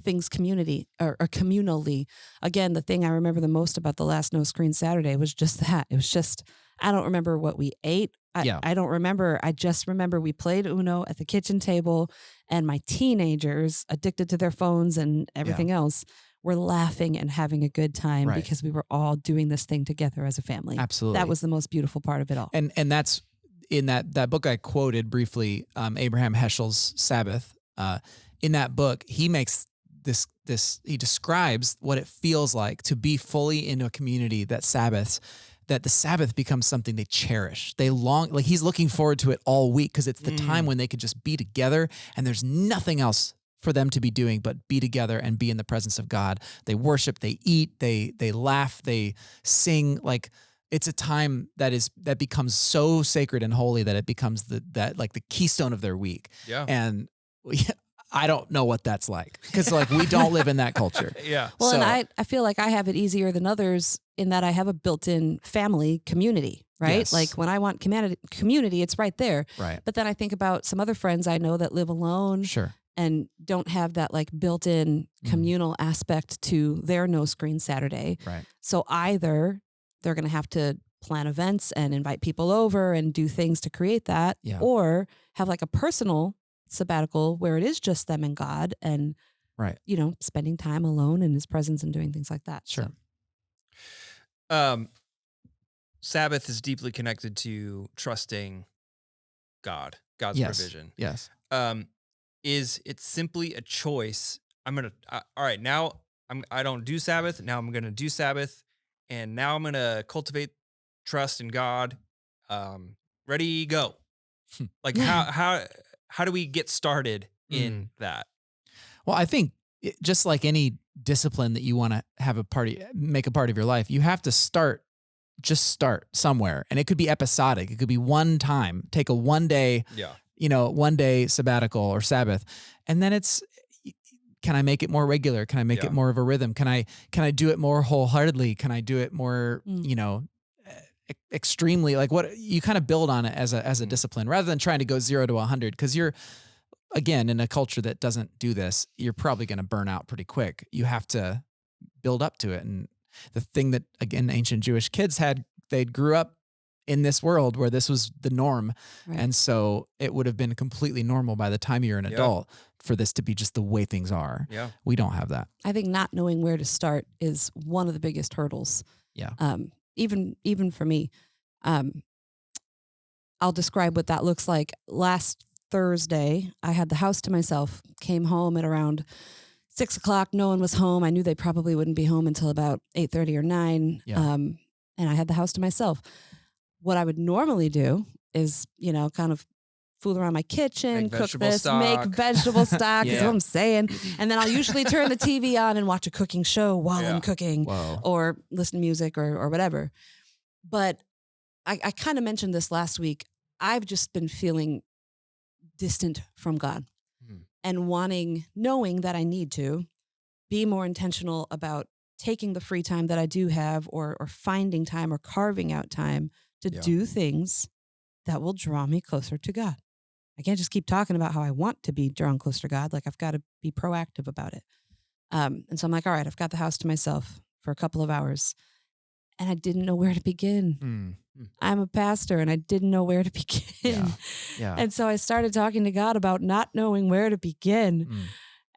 things community or communally. Again, the thing I remember the most about the last No Screen Saturday was just that. It was just, I don't remember what we ate. I don't remember. I just remember we played Uno at the kitchen table and my teenagers, addicted to their phones and everything else, were laughing and having a good time Right. because we were all doing this thing together as a family. Absolutely. That was the most beautiful part of it all. And that's in that book I quoted briefly, Abraham Heschel's Sabbath. In that book, he makes he describes what it feels like to be fully in a community that the Sabbath becomes something they cherish. They long, like he's looking forward to it all week because it's the time when they could just be together and there's nothing else for them to be doing but be together and be in the presence of God. They worship, they eat, they laugh, they sing. Like it's a time that becomes so sacred and holy that it becomes the keystone of their week. Yeah. And I don't know what that's like because like we don't live in that culture. Yeah. Well, So- and I feel like I have it easier than others in that I have a built-in family community, right? Yes. Like when I want community, it's right there. Right. But then I think about some other friends I know that live alone Sure. and don't have that like built-in communal aspect to their No Screen Saturday. Right. So either they're going to have to plan events and invite people over and do things to create that, Yeah. or have like a personal sabbatical where it is just them and God and, Right. spending time alone in His presence and doing things like that. Sure. So, Sabbath is deeply connected to trusting God's Yes. provision. Yes. Is it simply a choice? I'm gonna all right now. I don't do Sabbath. Now I'm gonna do Sabbath, and now I'm gonna cultivate trust in God. Ready, go. Like how do we get started in that? Well, I think just like any discipline that you want to make a part of your life, you have to start somewhere. And it could be episodic. It could be one time, take a 1 day, Yeah. 1 day sabbatical or Sabbath. And then can I make it more regular? Can I make Yeah. it more of a rhythm? Can I do it more wholeheartedly? Can I do it more, extremely, like what you kind of build on it as a discipline rather than trying to go 0 to 100. Cause you're, again, in a culture that doesn't do this, you're probably going to burn out pretty quick. You have to build up to it. And the thing that, again, ancient Jewish kids they grew up in this world where this was the norm. Right. And so it would have been completely normal by the time you're an Yeah. adult for this to be just the way things are. Yeah. We don't have that. I think not knowing where to start is one of the biggest hurdles. Yeah. Even for me. I'll describe what that looks like. Last Thursday, I had the house to myself, came home at around 6 o'clock. No one was home. I knew they probably wouldn't be home until about 8:30 or 9. Yeah. And I had the house to myself. What I would normally do is, kind of fool around my kitchen, Make cook vegetable this, stock. make vegetable stock is Yeah. what I'm saying. And then I'll usually turn the TV on and watch a cooking show while Yeah. I'm cooking Whoa. or listen to music or whatever. But I kind of mentioned this last week. I've just been feeling distant from God and knowing that I need to be more intentional about taking the free time that I do have or finding time or carving out time to Yeah. do things that will draw me closer to God. I can't just keep talking about how I want to be drawn closer to God. Like I've got to be proactive about it. And so I'm like, all right, I've got the house to myself for a couple of hours. And I didn't know where to begin. I'm a pastor and I didn't know where to begin. Yeah. And so I started talking to God about not knowing where to begin.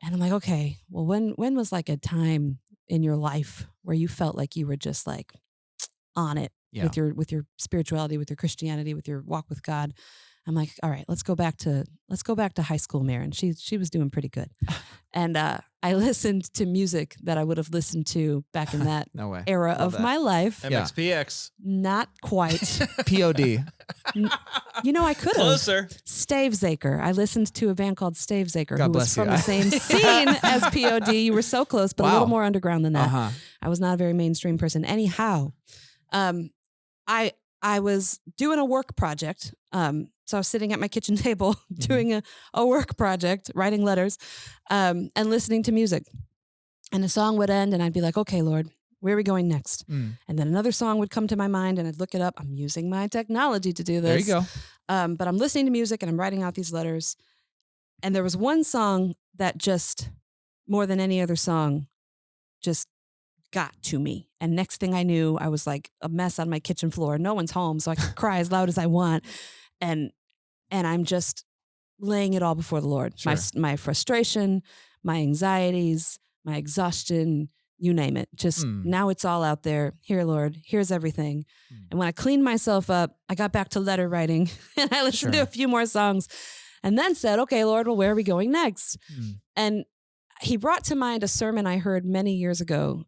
And I'm like, okay, well, when was like a time in your life where you felt like you were just like on it Yeah. with your spirituality, with your Christianity, with your walk with God. I'm like, all right, let's go back to high school Maren. She was doing pretty good. And I listened to music that I would have listened to back in that No way. era Love of that. my life. Yeah. MXPX. Not quite. POD. You know, I could have. Closer. Stavesacre. I listened to a band called Stavesacre, God who was bless you. from the same scene as POD. You were so close, but a Wow. little more underground than that. Uh-huh. I was not a very mainstream person. Anyhow, I was doing a work project. So I was sitting at my kitchen table doing a work project, writing letters, and listening to music. And a song would end, and I'd be like, okay, Lord, where are we going next? Mm. And then another song would come to my mind, and I'd look it up. I'm using my technology to do this. There you go. But I'm listening to music, and I'm writing out these letters. And there was one song that just, more than any other song, just got to me. And next thing I knew, I was like a mess on my kitchen floor. No one's home, so I could cry as loud as I want. And I'm just laying it all before the Lord. Sure. My frustration, my anxieties, my exhaustion, you name it. Just now it's all out there. Here, Lord, here's everything. And when I cleaned myself up, I got back to letter writing and I listened to a few more songs and then said, okay, Lord, well, where are we going next? And he brought to mind a sermon I heard many years ago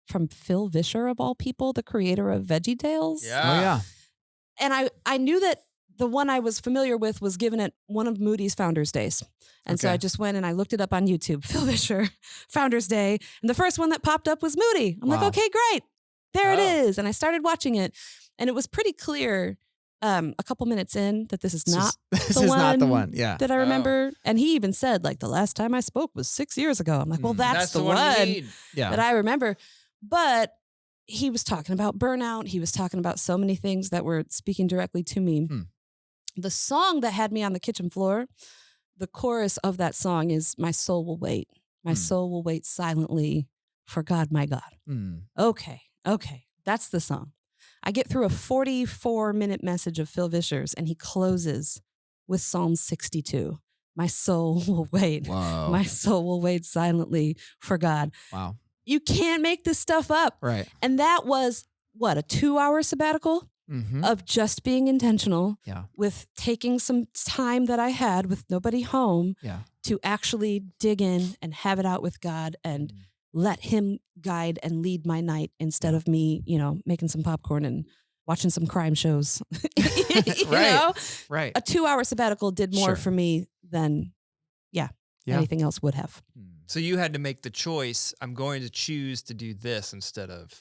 from Phil Vischer, of all people, the creator of VeggieTales. Yeah. Oh, yeah. And I knew that the one I was familiar with was given at one of Moody's Founders Days. And so Okay. I just went and I looked it up on YouTube, Phil Vischer, Founders Day. And the first one that popped up was Moody. I'm like, Wow. okay, great. There it Oh. is. And I started watching it. And it was pretty clear a couple minutes in that this is not This the is one not the one. Yeah. that I remember. And he even said, like, the last time I spoke was 6 years ago. I'm like, well, that's the one we one need. Yeah. that I remember. But he was talking about burnout. He was talking about so many things that were speaking directly to me. The song that had me on the kitchen floor, the chorus of that song is "My soul will wait. My soul will wait silently for God, my God." Okay. That's the song. I get through a 44-minute message of Phil Vischer's and he closes with Psalm 62. My soul will wait. Whoa. My soul will wait silently for God. Wow. You can't make this stuff up. Right. And that was, what, a 2-hour sabbatical of just being intentional Yeah. with taking some time that I had with nobody home Yeah. to actually dig in and have it out with God and let him guide and lead my night instead of me, making some popcorn and watching some crime shows. You Right. know? Right. A 2-hour sabbatical did more Sure. for me than, Yeah. anything else would have. So you had to make the choice. I'm going to choose to do this instead of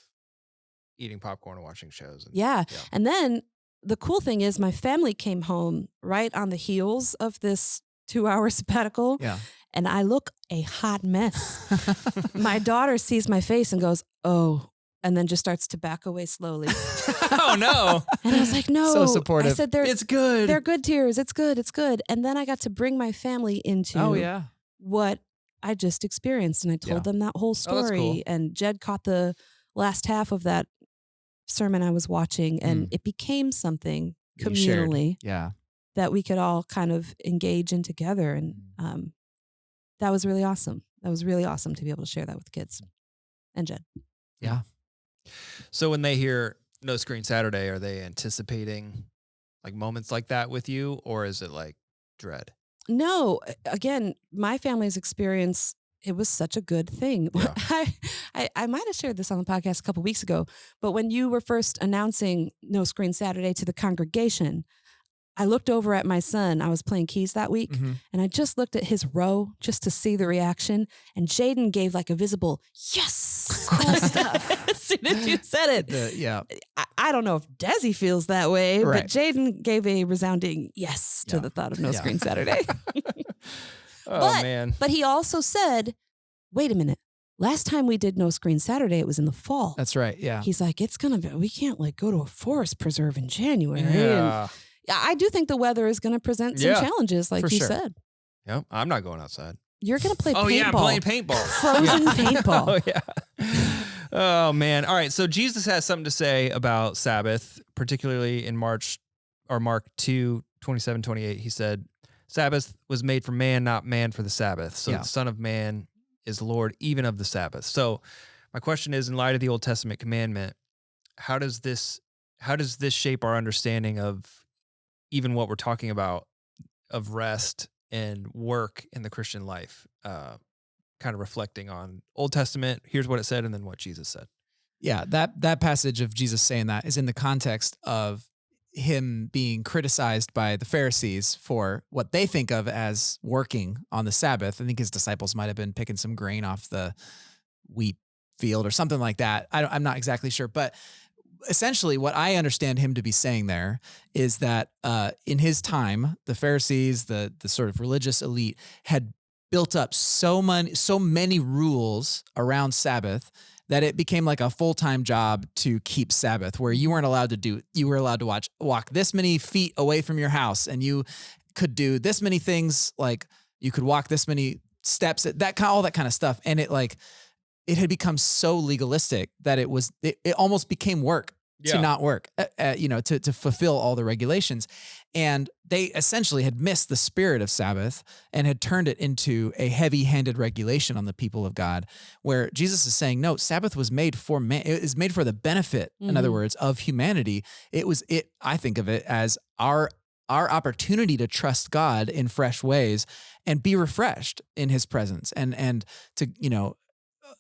eating popcorn and watching shows. And, Yeah. And then the cool thing is my family came home right on the heels of this 2-hour sabbatical. Yeah. And I look a hot mess. My daughter sees my face and goes, "Oh," and then just starts to back away slowly. Oh no! And I was like, "No." So supportive. I said, It's good. They're good tears. It's good. It's good. And then I got to bring my family into Oh, yeah. what I just experienced. And I told them that whole story. that's cool. And Jed caught the last half of that sermon I was watching. And it became something You shared. communally Yeah. that we could all kind of engage in together. And that was really awesome. That was really awesome to be able to share that with kids and Jed. Yeah. So when they hear No Screen Saturday, are they anticipating like moments like that with you, or is it like dread? No, again, my family's experience, it was such a good thing. Yeah. I might have shared this on the podcast a couple weeks ago, but when you were first announcing No Screen Saturday to the congregation, I looked over at my son. I was playing keys that week, and I just looked at his row just to see the reaction. And Jaden gave like a visible, yes, cool stuff as soon as you said it. Yeah. I don't know if Desi feels that way, Right. but Jaden gave a resounding yes to the thought of No Screen Saturday. Oh man! But he also said, wait a minute. Last time we did No Screen Saturday, it was in the fall. That's right. Yeah. He's like, it's going to be, we can't like go to a forest preserve in January. And Yeah. I do think the weather is going to present some Yeah, challenges, like for you sure. said. Yep. I'm not going outside. You're going to play paintball. Oh yeah, I'm playing paintball. Frozen paintball. Oh yeah. Oh man. All right. So Jesus has something to say about Sabbath, particularly in Mark 2, 27, 28. He said, Sabbath was made for man, not man for the Sabbath. So Yeah. the Son of Man is Lord even of the Sabbath. So my question is, in light of the Old Testament commandment, how does this shape our understanding of even what we're talking about of rest and work in the Christian life? Kind of reflecting on Old Testament, here's what it said, and then what Jesus said. Yeah, that passage of Jesus saying that is in the context of him being criticized by the Pharisees for what they think of as working on the Sabbath. I think his disciples might have been picking some grain off the wheat field or something like that. I'm not exactly sure, but essentially what I understand him to be saying there is that in his time, the Pharisees, the sort of religious elite, had built up so many rules around Sabbath that it became like a full-time job to keep Sabbath, where you were allowed to walk this many feet away from your house, and you could do this many things, like you could walk this many steps, all that kind of stuff. And it had become so legalistic that it almost became work to not work, to fulfill all the regulations. And they essentially had missed the spirit of Sabbath and had turned it into a heavy-handed regulation on the people of God, where Jesus is saying, no, Sabbath was made for man. It is made for the benefit, in other words, of humanity. I think of it as our opportunity to trust God in fresh ways and be refreshed in his presence and to,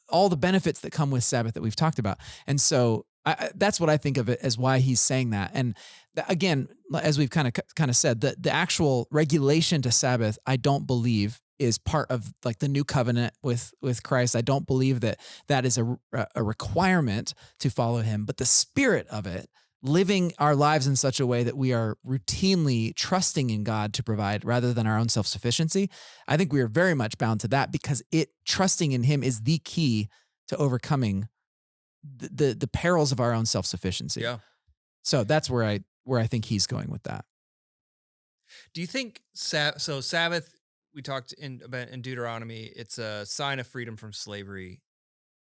all the benefits that come with Sabbath that we've talked about. And so that's what I think of it as why he's saying that. And again, as we've kind of said, the actual regulation to Sabbath, I don't believe is part of like the new covenant with Christ. I don't believe that is a requirement to follow him, but the spirit of it, living our lives in such a way that we are routinely trusting in God to provide rather than our own self-sufficiency. I think we are very much bound to that, because trusting in him is the key to overcoming the perils of our own self-sufficiency. Yeah. So that's where I think he's going with that. Do you think Sabbath, we talked about in Deuteronomy, it's a sign of freedom from slavery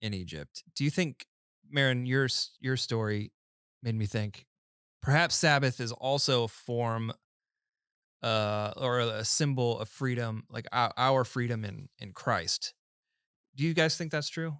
in Egypt. Do you think, Marin, your story made me think perhaps Sabbath is also a form or a symbol of freedom, like our freedom in Christ? Do you guys think that's true?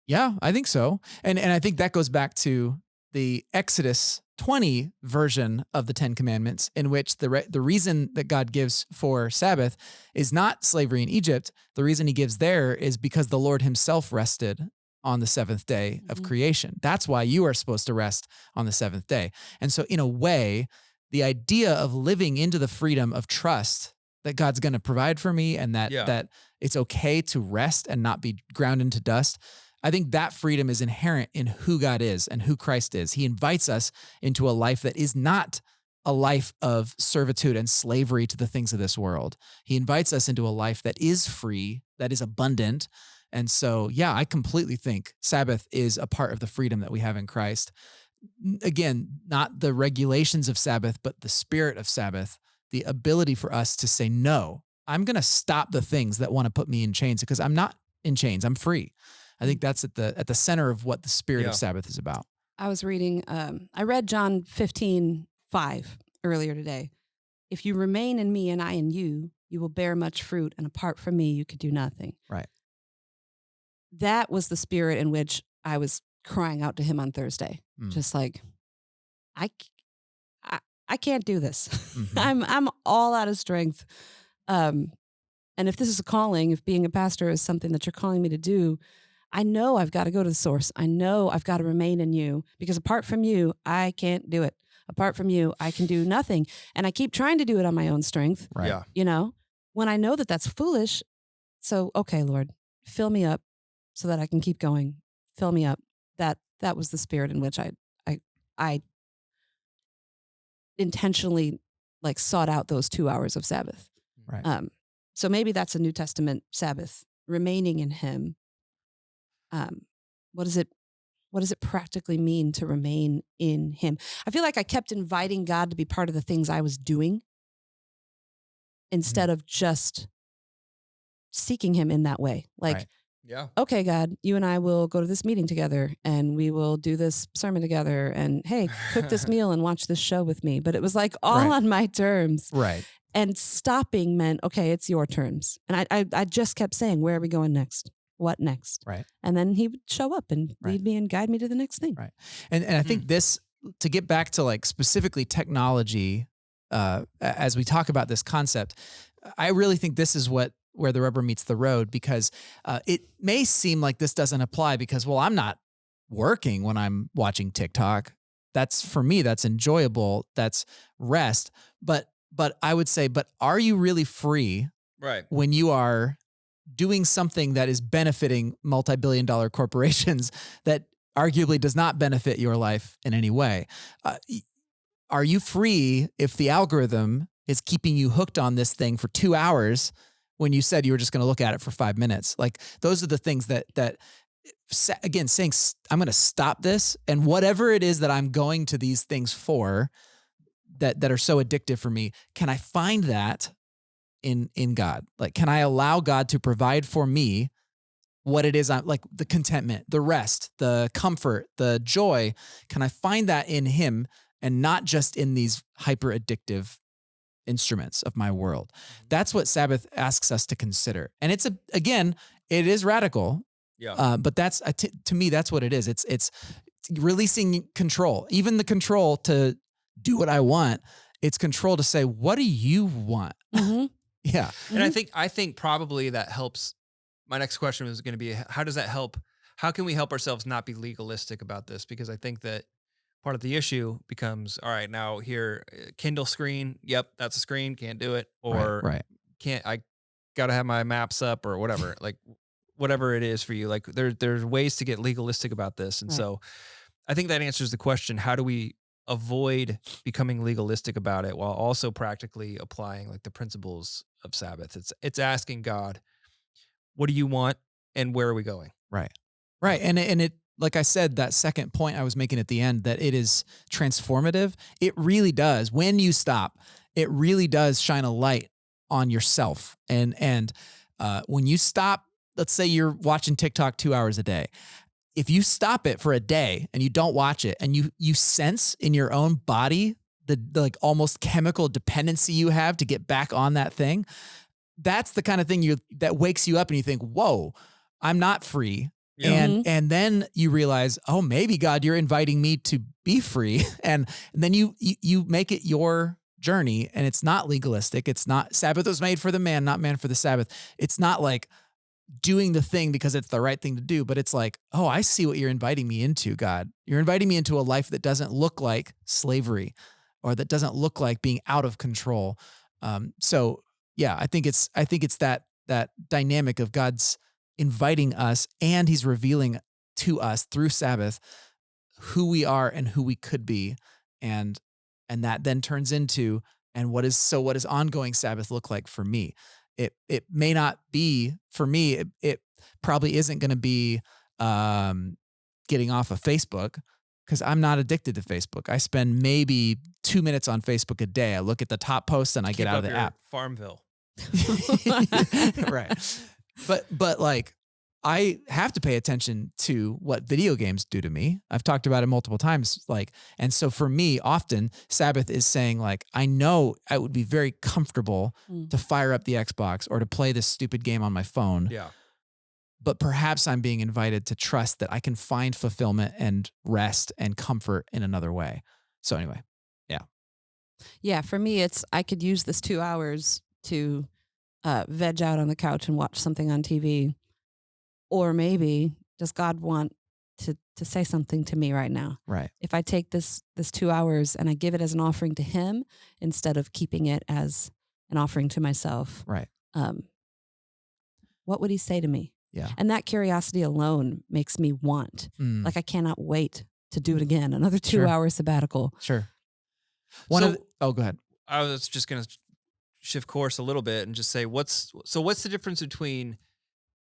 Yeah, I think so. And I think that goes back to the Exodus 20 version of the 10 Commandments, in which the reason that God gives for Sabbath is not slavery in Egypt. The reason he gives there is because the Lord himself rested on the seventh day of creation. That's why you are supposed to rest on the seventh day. And so in a way, the idea of living into the freedom of trust that God's going to provide for me, and that it's okay to rest and not be ground into dust, I think that freedom is inherent in who God is and who Christ is. He invites us into a life that is not a life of servitude and slavery to the things of this world. He invites us into a life that is free, that is abundant. And so, yeah, I completely think Sabbath is a part of the freedom that we have in Christ. Again, not the regulations of Sabbath, but the spirit of Sabbath, the ability for us to say, no, I'm going to stop the things that want to put me in chains, because I'm not in chains. I'm free. I think that's at the center of what the spirit of Sabbath is about. I was reading, I read John 15:5 earlier today. If you remain in me and I in you, you will bear much fruit, and apart from me, you could do nothing. Right. That was the spirit in which I was crying out to him on Thursday. Just like, I can't do this. I'm all out of strength. And if this is a calling, if being a pastor is something that you're calling me to do, I know I've got to go to the source. I know I've got to remain in you, because apart from you, I can't do it. Apart from you, I can do nothing. And I keep trying to do it on my own strength. Right. Yeah. When I know that that's foolish. So, okay, Lord, fill me up so that I can keep going. Fill me up. That was the spirit in which I intentionally sought out those 2 hours of Sabbath. Right. So maybe that's a New Testament Sabbath, remaining in him. What does it practically mean to remain in him? I feel like I kept inviting God to be part of the things I was doing instead of just seeking him in that way. Right. Yeah. Okay, God, you and I will go to this meeting together, and we will do this sermon together, and hey, cook this meal and watch this show with me. But it was all on my terms. Right. And stopping meant, okay, it's your terms. And I just kept saying, where are we going next? what next? Right. And then he would show up and Right. lead me and guide me to the next thing. Right. And I think this, to get back to like specifically technology, as we talk about this concept, I really think this is where the rubber meets the road, because it may seem like this doesn't apply because, well, I'm not working when I'm watching TikTok. That's, for me, that's enjoyable. That's rest. But I would say, but are you really free Right. when you are doing something that is benefiting multi-billion-dollar corporations that arguably does not benefit your life in any way? Are you free if the algorithm is keeping you hooked on this thing for 2 hours when you said you were just going to look at it for 5 minutes? Like, those are the things that again, saying, I'm going to stop this, and whatever it is that I'm going to these things for that are so addictive for me, can I find that in God? Like, can I allow God to provide for me what it is I'm like, the contentment, the rest, the comfort, the joy? Can I find that in him and not just in these hyper addictive instruments of my world? That's what Sabbath asks us to consider. And it's again, it is radical. Yeah. But that's to me, that's what it is. It's releasing control, even the control to do what I want. It's control to say, what do you want? Mm-hmm. Yeah. And I think probably that helps. My next question was going to be, how does that help? How can we help ourselves not be legalistic about this? Because I think that part of the issue becomes, all right, now here, Kindle screen. Yep, that's a screen. Can't do it. Or right. I got to have my maps up or whatever. Like, whatever it is for you. Like, there's ways to get legalistic about this. And Right. so I think that answers the question, how do we avoid becoming legalistic about it while also practically applying like the principles of Sabbath? It's asking God, what do you want and where are we going? Right. And it, like I said, that second point I was making at the end, that it is transformative. It really does. When you stop, it really does shine a light on yourself. And when you stop, let's say you're watching TikTok 2 hours a day. If you stop it for a day and you don't watch it, and you sense in your own body the like almost chemical dependency you have to get back on that thing, that's the kind of thing that wakes you up and you think, whoa, I'm not free. Yeah. And then you realize, oh, maybe God, you're inviting me to be free. And then you make it your journey, and it's not legalistic. It's not, Sabbath was made for the man, not man for the Sabbath. It's not like doing the thing because it's the right thing to do, but it's like, oh, I see what you're inviting me into, God. You're inviting me into a life that doesn't look like slavery, or that doesn't look like being out of control. So yeah, I think it's that dynamic of God's inviting us, and he's revealing to us through Sabbath who we are and who we could be. And that then turns into, and what does ongoing Sabbath look like for me? It may not be for me. It probably isn't going to be getting off of Facebook, because I'm not addicted to Facebook. I spend maybe 2 minutes on Facebook a day. I look at the top posts and I get out of the app. Farmville. Right. But like, I have to pay attention to what video games do to me. I've talked about it multiple times. Like, and so for me, often Sabbath is saying, like, I know I would be very comfortable to fire up the Xbox or to play this stupid game on my phone. Yeah. But perhaps I'm being invited to trust that I can find fulfillment and rest and comfort in another way. So anyway, yeah. Yeah, for me, I could use this 2 hours to veg out on the couch and watch something on TV. Or maybe, does God want to say something to me right now? Right. If I take this 2 hours and I give it as an offering to him instead of keeping it as an offering to myself, Right. what would he say to me? Yeah. And that curiosity alone makes me want. Like, I cannot wait to do it again. Another 2 hour sabbatical. Sure. Go ahead. I was just going to shift course a little bit and just say, what's the difference between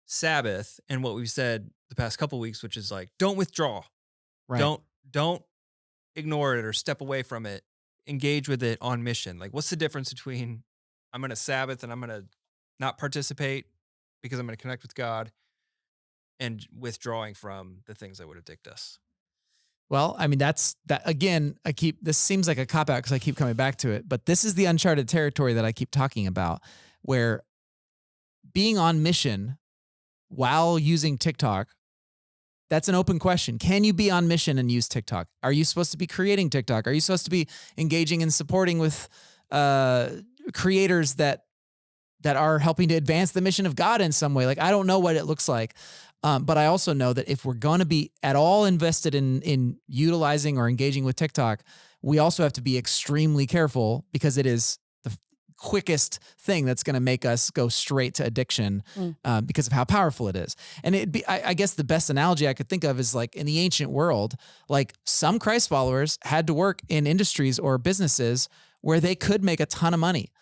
Sabbath and what we've said the past couple of weeks, which is like, don't withdraw. Right. Don't ignore it or step away from it. Engage with it on mission. Like, what's the difference between I'm going to Sabbath and I'm going to not participate because I'm going to connect with God, and withdrawing from the things that would addict us? Well, I mean, that's that again. This seems like a cop out because I keep coming back to it, but this is the uncharted territory that I keep talking about, where being on mission while using TikTok, that's an open question. Can you be on mission and use TikTok? Are you supposed to be creating TikTok? Are you supposed to be engaging and supporting with creators that are helping to advance the mission of God in some way? Like, I don't know what it looks like. But I also know that if we're going to be at all invested in utilizing or engaging with TikTok, we also have to be extremely careful because it is the quickest thing that's going to make us go straight to addiction because of how powerful it is. And I guess the best analogy I could think of is like in the ancient world, like some Christ followers had to work in industries or businesses where they could make a ton of money.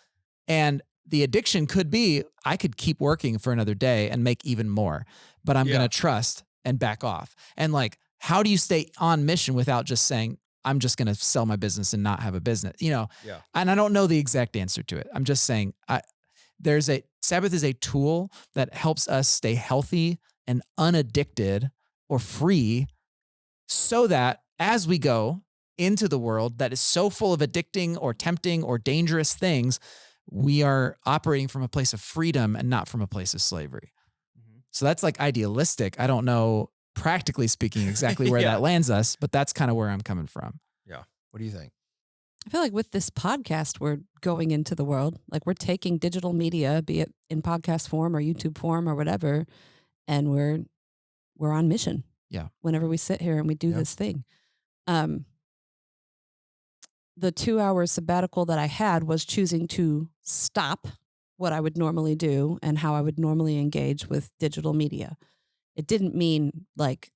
And the addiction could be, I could keep working for another day and make even more, but I'm going to trust and back off. And like, how do you stay on mission without just saying, I'm just going to sell my business and not have a business, And I don't know the exact answer to it. I'm just saying Sabbath is a tool that helps us stay healthy and unaddicted or free so that as we go into the world that is so full of addicting or tempting or dangerous things, we are operating from a place of freedom and not from a place of slavery. Mm-hmm. So that's like idealistic. I don't know, practically speaking, exactly where that lands us, but that's kind of where I'm coming from. Yeah. What do you think? I feel like with this podcast, we're going into the world. Like we're taking digital media, be it in podcast form or YouTube form or whatever, and we're on mission. Yeah. Whenever we sit here and we do this thing. The 2-hour sabbatical that I had was choosing to stop what I would normally do and how I would normally engage with digital media. It didn't mean like,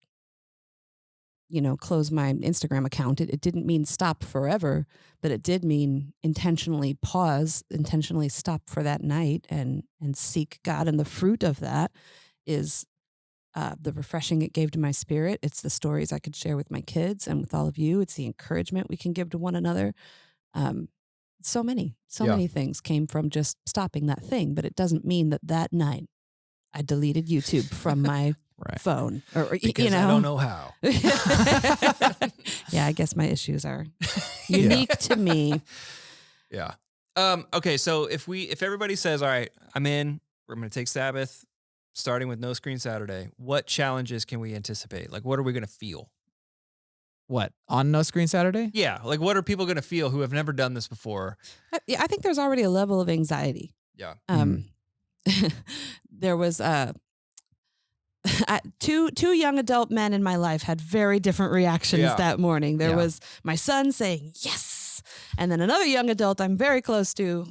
close my Instagram account. It didn't mean stop forever, but it did mean intentionally pause, intentionally stop for that night and seek God. And the fruit of that is the refreshing it gave to my spirit. It's the stories I could share with my kids and with all of you. It's the encouragement we can give to one another. So many things came from just stopping that thing, but it doesn't mean that night I deleted YouTube from my phone or because I don't know how. Yeah, I guess my issues are unique to me. Yeah. Okay. So if everybody says, all right, I'm in, we're going to take Sabbath, starting with No Screen Saturday, what challenges can we anticipate? Like, what are we going to feel? What, on No Screen Saturday? Yeah. Like, what are people going to feel who have never done this before? I think there's already a level of anxiety. Yeah. There was two young adult men in my life had very different reactions that morning. There was my son saying, yes. And then another young adult I'm very close to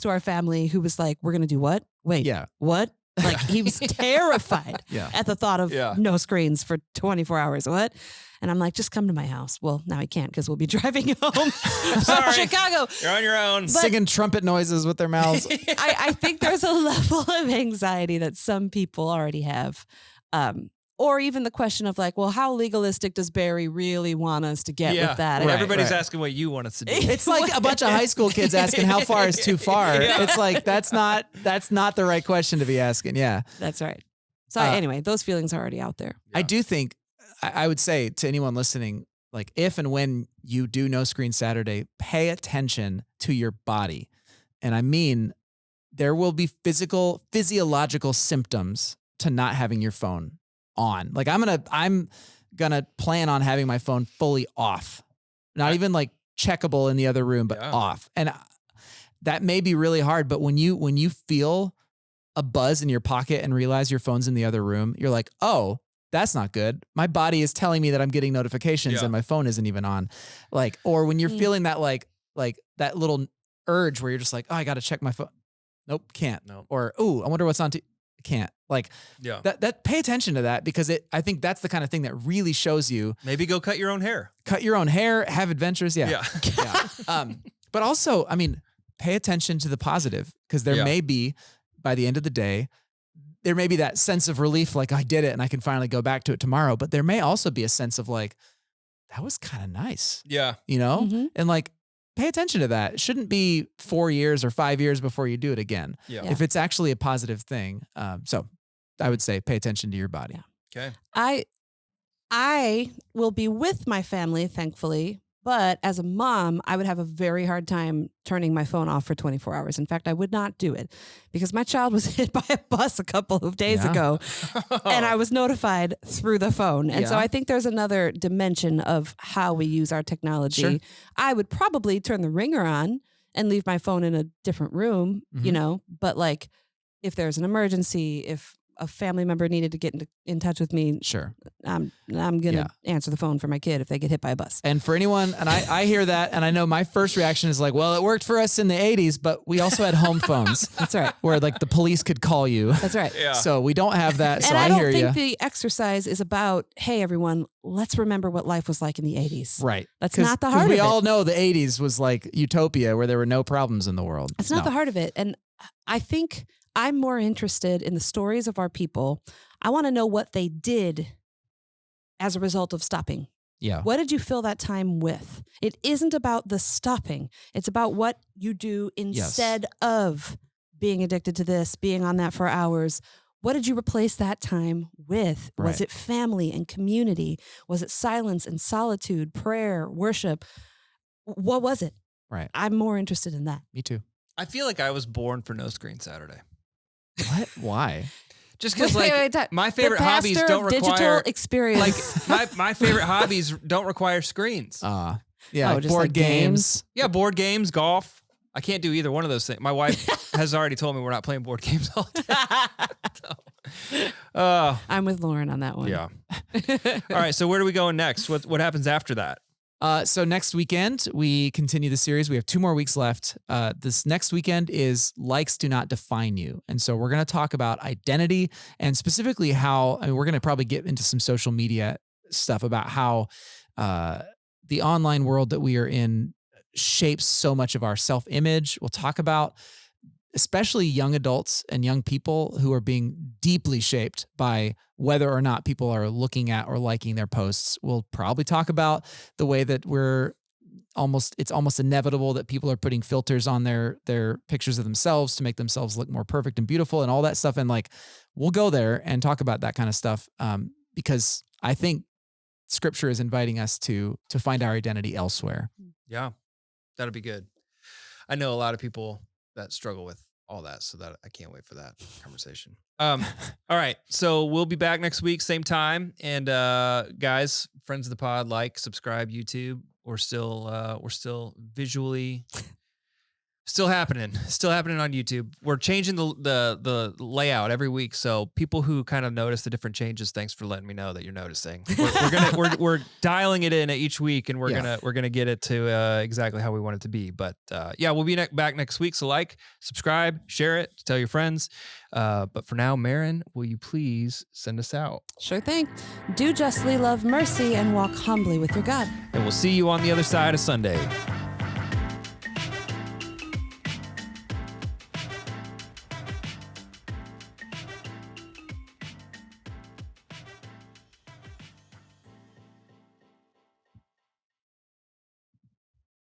our family who was like, we're going to do what? Wait, what? Like he was terrified at the thought of no screens for 24 hours. What? And I'm like, just come to my house. Well, now he can't because we'll be driving home from Chicago. You're on your own. Singing trumpet noises with their mouths. I think there's a level of anxiety that some people already have. Or even the question of like, well, how legalistic does Barry really want us to get with that? Right, everybody's asking what you want us to do. It's like a bunch of high school kids asking how far is too far. It's like, that's not the right question to be asking. Yeah. That's right. So anyway, those feelings are already out there. I do think, I would say to anyone listening, like if and when you do No Screen Saturday, pay attention to your body. And I mean, there will be physiological symptoms to not having your phone on. Like I'm gonna plan on having my phone fully off, not even like checkable in the other room, but off. And that may be really hard, but when you feel a buzz in your pocket and realize your phone's in the other room, you're like, oh, that's not good. My body is telling me that I'm getting notifications and my phone isn't even on. Like, or when you're feeling that like that little urge where you're just like, oh, I got to check my phone. Nope, can't. Nope. Or, oh, I wonder what's on. Can't. Like that. Pay attention to that because I think that's the kind of thing that really shows you. Maybe go cut your own hair. Have adventures. Yeah. But also, I mean, pay attention to the positive because there may be, by the end of the day, there may be that sense of relief, like I did it and I can finally go back to it tomorrow. But there may also be a sense of like, that was kind of nice. Yeah. And like, pay attention to that. It shouldn't be 4 years or 5 years before you do it again. Yeah. If it's actually a positive thing. So I would say pay attention to your body. Okay. I will be with my family, thankfully, But as a mom, I would have a very hard time turning my phone off for 24 hours. In fact, I would not do it because my child was hit by a bus a couple of days ago and I was notified through the phone. And so I think there's another dimension of how we use our technology. Sure. I would probably turn the ringer on and leave my phone in a different room, you know, but like if there's an emergency, if a family member needed to get in touch with me, Sure. I'm going to answer the phone for my kid if they get hit by a bus. And for anyone, and I hear that, and I know my first reaction is like, well, it worked for us in the 80s, but we also had home phones. That's right. Where like the police could call you. That's right. Yeah. So we don't have that. So And I I don't hear you. think the exercise is about, hey, everyone, let's remember what life was like in the 80s. Right. That's not the heart of we it. all know the 80s was like utopia where there were no problems in the world. It's not the heart of it. And I think I'm more interested in the stories of our people. I want to know what they did as a result of stopping. Yeah. What did you fill that time with? It isn't about the stopping. It's about what you do instead of being addicted to this, being on that for hours. What did you replace that time with? Right. Was it family and community? Was it silence and solitude, prayer, worship? What was it? Right. I'm more interested in that. Me too. I feel like I was born for no screen Saturday. What? Why? Just because Wait, like wait, my The favorite hobbies pastor don't of digital require experience. like my favorite hobbies don't require screens. Yeah. Oh, just board like games. Yeah, board games, golf. I can't do either one of those things. My wife has already told me we're not playing board games all day. I'm with Lauren on that one. Yeah. All right. So where do we go next? What happens after that? So next weekend, we continue the series. We have 2 more weeks left. This next weekend is Likes Do Not Define You. And so we're going to talk about identity and specifically how, I mean, we're going to probably get into some social media stuff about how the online world that we are in shapes so much of our self-image. We'll talk about especially young adults and young people who are being deeply shaped by whether or not people are looking at or liking their posts. We'll probably talk about the way that it's almost inevitable that people are putting filters on their pictures of themselves to make themselves look more perfect and beautiful and all that stuff. And like, we'll go there and talk about that kind of stuff because I think Scripture is inviting us to find our identity elsewhere. Yeah, that'll be good. I know a lot of people that struggle with all that, so that I can't wait for that conversation. All right, so we'll be back next week, same time. And guys, friends of the pod, like, subscribe, YouTube. We're still visually still happening on YouTube. We're changing the layout every week, so people who kind of notice the different changes, thanks for letting me know that you're noticing. We're dialing it in each week, and we're gonna get it to exactly how we want it to be. But yeah, we'll be back next week. So like, subscribe, share it, tell your friends. But for now, Marin, will you please send us out? Sure thing. Do justly, love mercy, and walk humbly with your God. And we'll see you on the other side of Sunday.